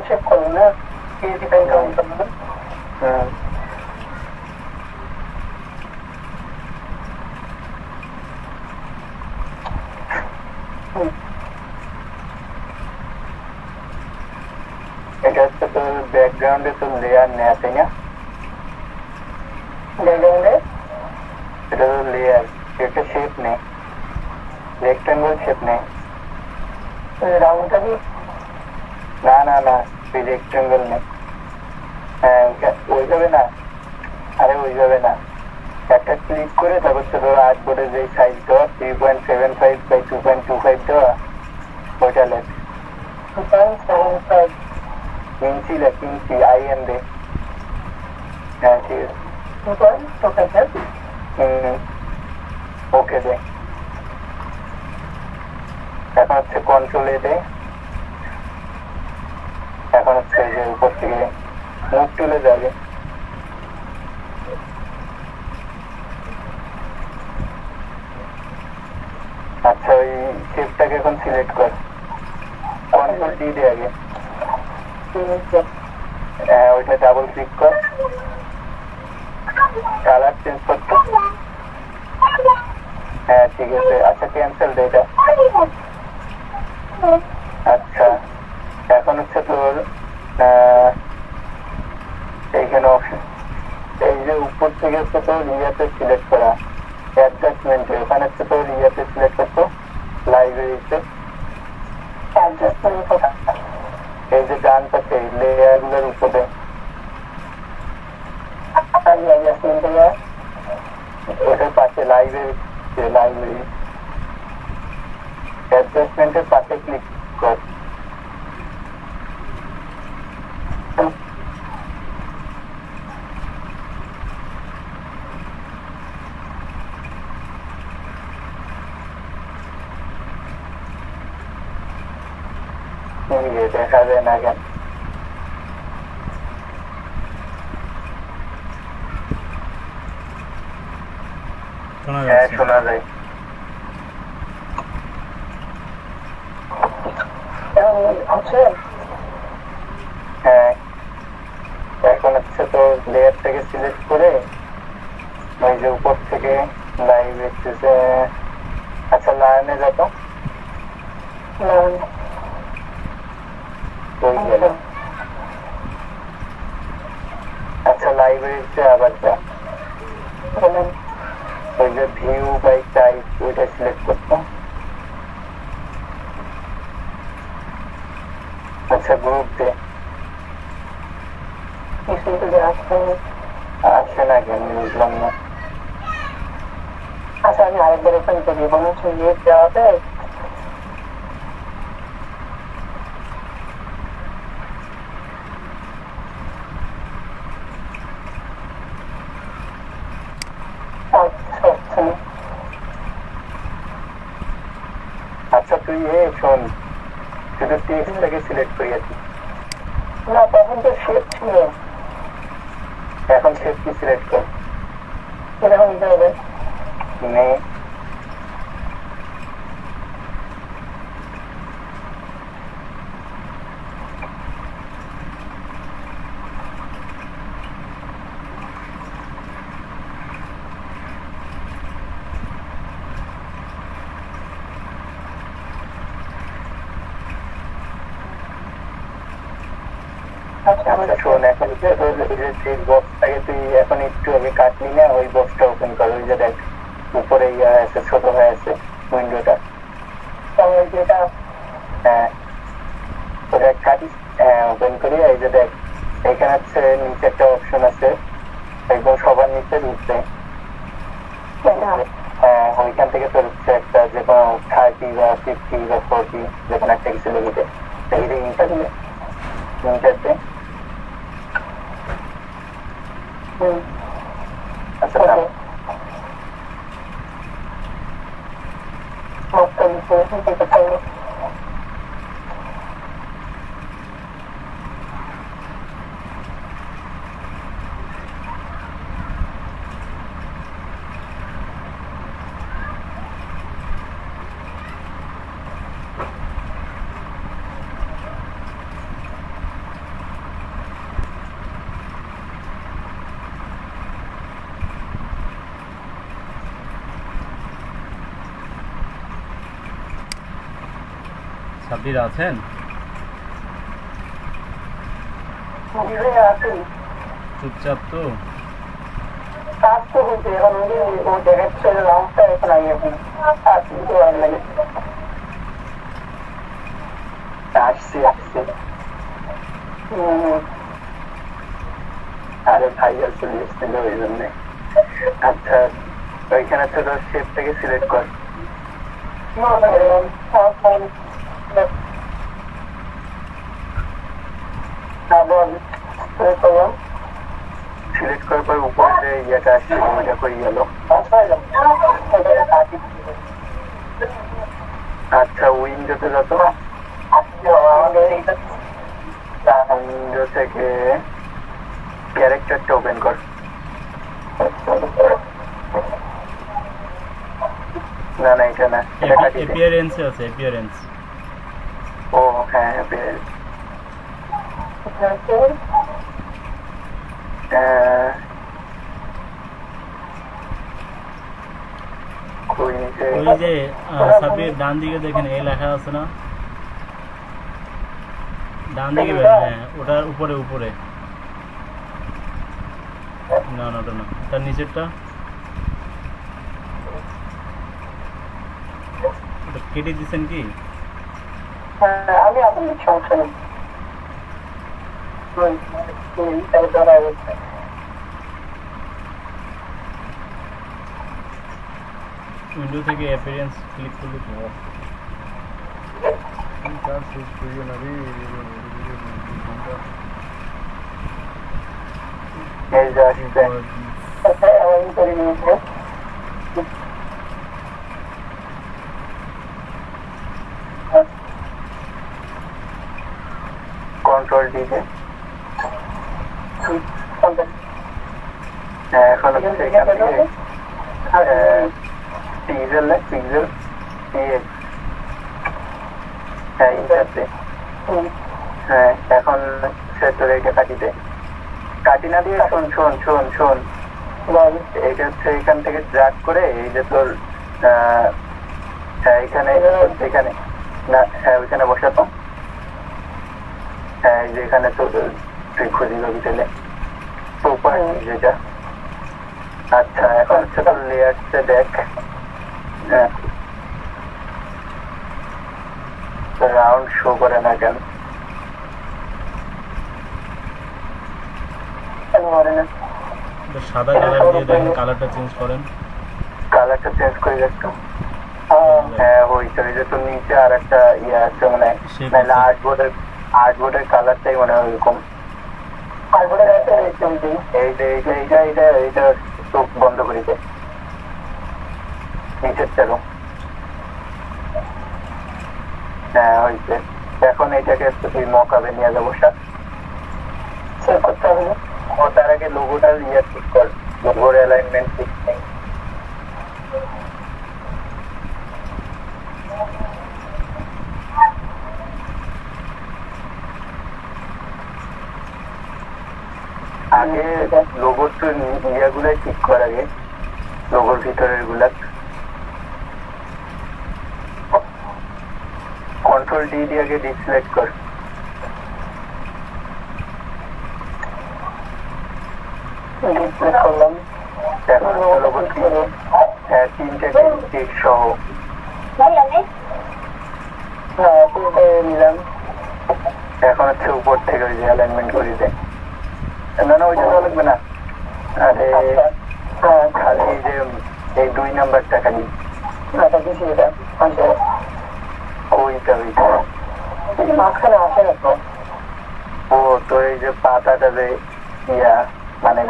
শেপ করবো না, ডিফাইন কাউন্ট করবো না। এটা হচ্ছে তোর ব্যাকগ্রাউন্ডে তোর লেয়ার নেয়, তাই না? ব্যাকগ্রাউন্ডে এটা তোর লেয়ার, একটা শেপ নেই, রেক্টাঙ্গল শেপ নেই। রাউন্ডটা কি? না না না, তুই রেক্টাঙ্গল নেই। হ্যাঁ ওইভাবে না, আরে ওইভাবে না, একটা ক্লিক করে তারপর তো তোর আর্টবোর্ডে যে সাইজ দেওয়া 3.75 বাই 2.25 দেওয়া, ওইটা লেখ। 2.75 ইঞ্চি লেখ, ইঞ্চি IN দে। হ্যাঁ ঠিক আছে, 2.25 ওকে দে। এখন হচ্ছে কন্ট্রোল এ দে। এখন হচ্ছে যে উপর থেকে মুখ তুলে যাবে। আচ্ছা ওই শেপটাকে এখন সিলেক্ট কর, কন্ট্রোল ডি দে আগে। ওইটা ডাবল ক্লিক কর, কালার চেঞ্জ করতে। হ্যাঁ ঠিক আছে, আচ্ছা ক্যান্সেল দে এটা। আচ্ছা এখন হচ্ছে তোর এইখানে অপশন, এই যে উপর থেকে হচ্ছে তোর ইয়াতে সিলেক্ট করা, অ্যাডজাস্টমেন্টে ওখানে হচ্ছে তোর ইয়াতে সিলেক্ট করতো, লাইব্রেরিতে অ্যাডজাস্টমেন্ট কোথা? এই যে ডান পাশে লেয়ার গুলোর উপরে, অ্যাডজাস্টমেন্ট লেয়ার, ওটার পাশে লাইব্রেরি, লাইব্রেরি অ্যাডজাস্টমেন্টের পাশে ক্লিক কর। দেখা যায় না কেন? শোনা হ্যাঁ যাচ্ছে? শোনা যায়। হচ্ছে হ্যাঁ এখন হচ্ছে তো লেয়ার থেকে সিলেক্ট করে ওই যে উপর থেকে লাইভ এসেছে। আচ্ছা লাইনে যত ওই গেল। আচ্ছা লাইব্রেরিতে আবার যা, ওই যে ভিউ বাই টাইপ ওইটা সিলেক্ট করতো। আচ্ছা গ্রুপ দে, আসছে না কেন বুঝলাম না। আচ্ছা আমি আরেকবার ওপেন করি, মনে হচ্ছে ইয়ে দেওয়াতে আচ্ছা তুই শোন, শুধু টেক্সটটাকে সিলেক্ট করি আর কি। না তখন তো শেপ ছিল, এখন শেপ কি সিলেক্ট কর, এরকম যাবে নে আচ্ছা শোন, এখন যে বক্সটাকে তুই এখন একটু আগে কাটলি না, ওই বক্সটা ওপেন কর। ওই যে দেখ উপরে ইয়ে আছে, ছোট হয়ে আছে উইন্ডোটা, যেটা হ্যাঁ ওটা কাটিস। হ্যাঁ ওপেন করি, এই যে দেখ এখানে হচ্ছে নিচে একটা অপশন আছে, একদম সবার নিচে ঢুকতে। হ্যাঁ ওইখান থেকে তোর হচ্ছে একটা যে কোনো 30 বা 50 বা 40 যে কোনো একটা কিছু লিখে ইন্টারতে। আচ্ছা সাব্বির আছেন? আছে চুপচাপ তো? কাজ তো হয়েছে এখন ও দেখাচ্ছে রাউন্ডটা এখন আগে এখন আসছি তো আর লাগে আসছি আরে ভাই চলে এসছিল ওই জন্যে আচ্ছা ওইখানে ছোট শেপ থেকে সিলেক্ট কর সিলেক্ট করার পর উপরে যে ইয়েটা আসছে ওইটা করে গেল আচ্ছা উইন্ডোতে যত উইন্ডো থেকে ক্যারেক্টারটা ওপেন কর না না এটা না এটা কাটি দে। অ্যাপিয়ারেন্সে আছে, অ্যাপিয়ারেন্স। ও হ্যাঁ appearance। কই নিচে ওই যে সাব্বির ডান দিকে দেখেন এ লেখা আছে না, ডান দিকে হ্যাঁ ওটার উপরে উপরে না না ওটা না, তার নিচেরটা ওটা কেটে দিচ্ছেন কি? আমি আপনার সমস্যা নেই উইন্ডো থেকে অ্যাপিয়ারেন্স ক্লিক করলে তো কাজ শেষ করিও না রে। এই যে আসছে আমি করে নিয়েছি কন্ট্রোল ডিতে এখন হচ্ছে এখান থেকে পিক্সেল পিক্সেল হ্যাঁ ইন্টারতে হ্যাঁ এখন সেক্টর এইটা কাটিতে কাটি না দিয়ে শোন শোন শোন শোন এইটা হচ্ছে এখান থেকে ড্রাগ করে এই যে তোর এখানে এখানে না হ্যাঁ ওইখানে বসাতো হ্যাঁ এই যে এখানে তো তুই খুঁজি লবি তেলে সুপার যেটা আচ্ছা এখন হচ্ছে তোর লেয়ারসে দেখ হ্যাঁ রাউন্ড শো করে না কেন সাদা কালার দিয়ে দেখেন, কালারটা চেঞ্জ করেন। কালারটা চেঞ্জ করে দেখতো হ্যাঁ ওই যে তোর নিচে আর একটা ইয়ে আছে মানে আর্টবোর্ডের কালারটাই মনে হয় ওইরকম এইটা চোখ বন্ধ করে দে নিচের চালু হ্যাঁ হয়েছে এখন এইটাকে তুই মকাবে নিয়ে যাবো সেভ করতে হবে না ও তার আগে লোগোটা ইয়ে ঠিক কর লোগোর অ্যালাইনমেন্ট ঠিক নেই আগে লোগোর তো ইয়েগুলাই ঠিক কর আগে লোগোর ভিতরের গুলা কন্ট্রোল ডি দিয়ে আগে ডিসিলেক্ট কর করলাম এখন লোগো হ্যাঁ তিনটে টিক সহ নিলাম এখন হচ্ছে উপর থেকে ওই যে অ্যালাইনমেন্ট করে দেয় না না ওইটা তো লাগবে না আরে খালি যে এই 2 নাম্বারটা খালি ওইটা মাঝখানে আসে না তো ও তো এই যে পাতাটা যে ইয়া মানে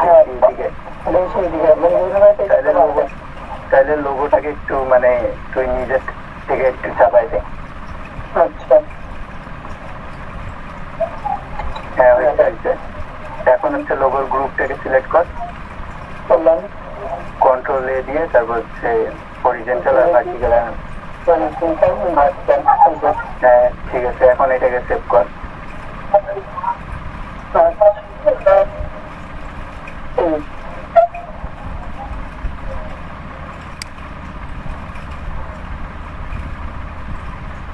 তাহলে লোগোটাকে একটু মানে তুই নিজের থেকে একটু চাপাই দে আচ্ছা হ্যাঁ হয়েছে এখন হচ্ছে লোগোর গ্রুপটাকে সিলেক্ট কর করলাম কন্ট্রোল এ দিয়ে তারপর হচ্ছে হরিজন্টাল আর ভার্টিক্যাল হ্যাঁ ঠিক আছে এখন এটাকে সেভ কর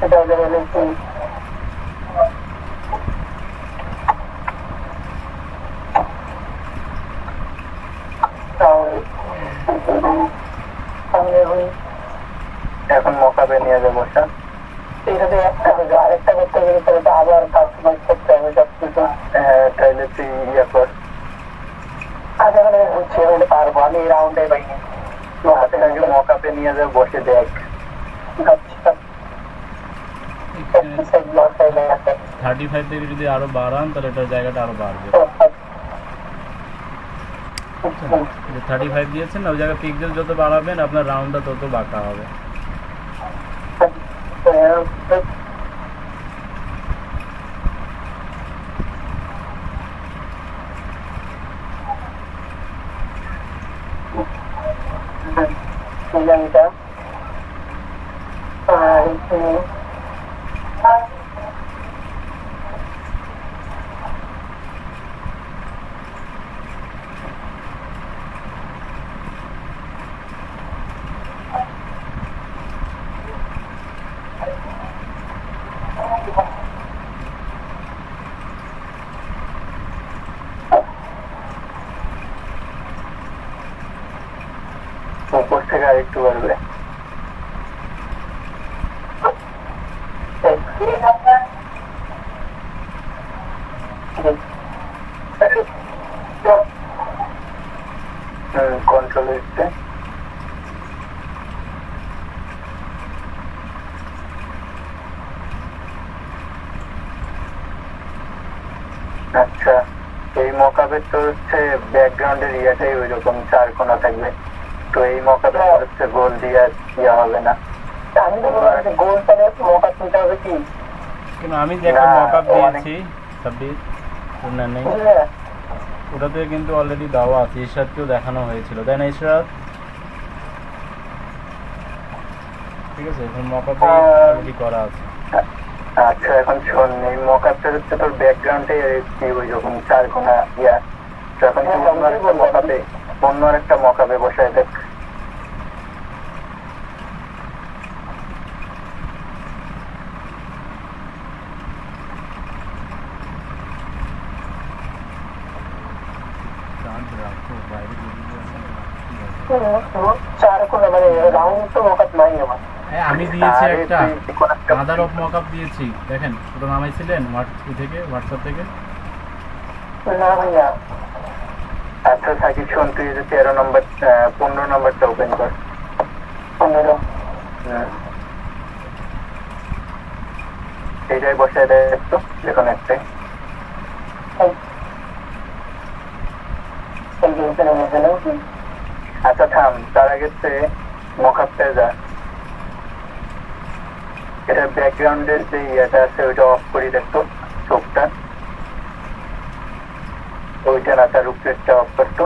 এটা এখন মকাবে নিয়ে যাবো স্যার। এইটাতে একটা হবে, আরেকটা করতে গেলে তাহলে তো আবার কাস্টমাইজ করতে হবে সবকিছু। হ্যাঁ তাইলে তুই ইয়ে কর। আচ্ছা মানে বুঝছি, আমি পারবো, আমি এই রাউন্ডে পাইনি। মকাপে নিয়ে যাবো, বসে দেখ। আচ্ছা 35 থেকে যদি আরো বাড়ান তাহলে এটার জায়গাটা আরো বাড়বে। 35 দিয়েছেন না, ওই জায়গায় পিক্সেল যত বাড়াবেন আপনার রাউন্ডটা তত বাঁকা হবে। উপর থেকে আরেকটু বাড়বে। কন্ট্রোল হচ্ছে। আচ্ছা এই মকাবের তো হচ্ছে ব্যাকগ্রাউন্ডের ইয়াটাই ওই রকম 4 কোণা থাকবে, তো এই মকাবে হচ্ছে গোল দিয়ে ইয়া হবে না। আমি তো গোল তাহলে মকাপ নিতে হবে কি? কিন্তু আমি যে একটা মকআপ দিয়েছি 26 না নেই, ওটাতে কিন্তু অলরেডি দেওয়া আছে, ইশরাতকেও দেখানো হয়েছিল, তাই না ইশরাত? ঠিক আছে, এখন মকআপে অলরেডি করা আছে। আচ্ছা এখন শোন, এই মকআপটা হচ্ছে তোর ব্যাকগ্রাউন্ডে ওই রকম 4 কোণা ইয়া, তো এখন তুই অন্য আরেকটা মকআপে বসায় দেখ। আমি দিয়েছি একটা মাদার অফ মকআপ দিয়েছি, দেখেন ওটা নামাইছিলেন হোয়াটসঅ্যাপ থেকে? না ভাইয়া। আচ্ছা সাকিব শোন, তুই 13 নম্বর 15 নম্বরটা ওপেন কর। 15 এইটাই বসায় দেয় একটু, দেখুন একটাই। আচ্ছা থাম, তার আগে মকআপটা যা, এটা ব্যাকগ্রাউন্ডের যে ইয়েটা আছে ওইটা অফ করি দেখতো, চোখটা ওইটা না, তার উপরেরটা অফ করতো।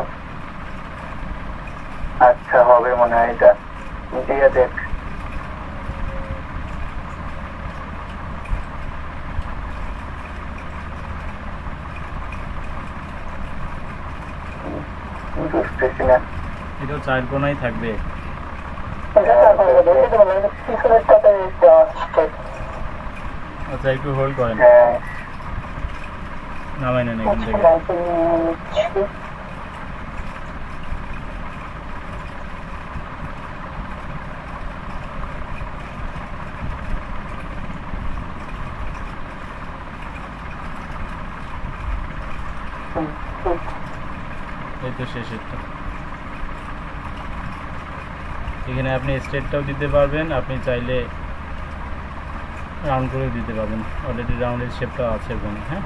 আচ্ছা হবে মনে হয়, এটা দিয়ে দেখ। বুঝতেছি না, এটাও 4 কোণাই থাকবে। আচ্ছা একটু হোল্ড করেন, নামাই নেন এখান থেকে। এই তো শেষেরটা। এখানে আপনি স্ট্রেটটাও দিতে পারবেন, আপনি চাইলে রাউন্ড করেও দিতে পারবেন, অলরেডি রাউন্ডের শেপটা আছে ওখানে। হ্যাঁ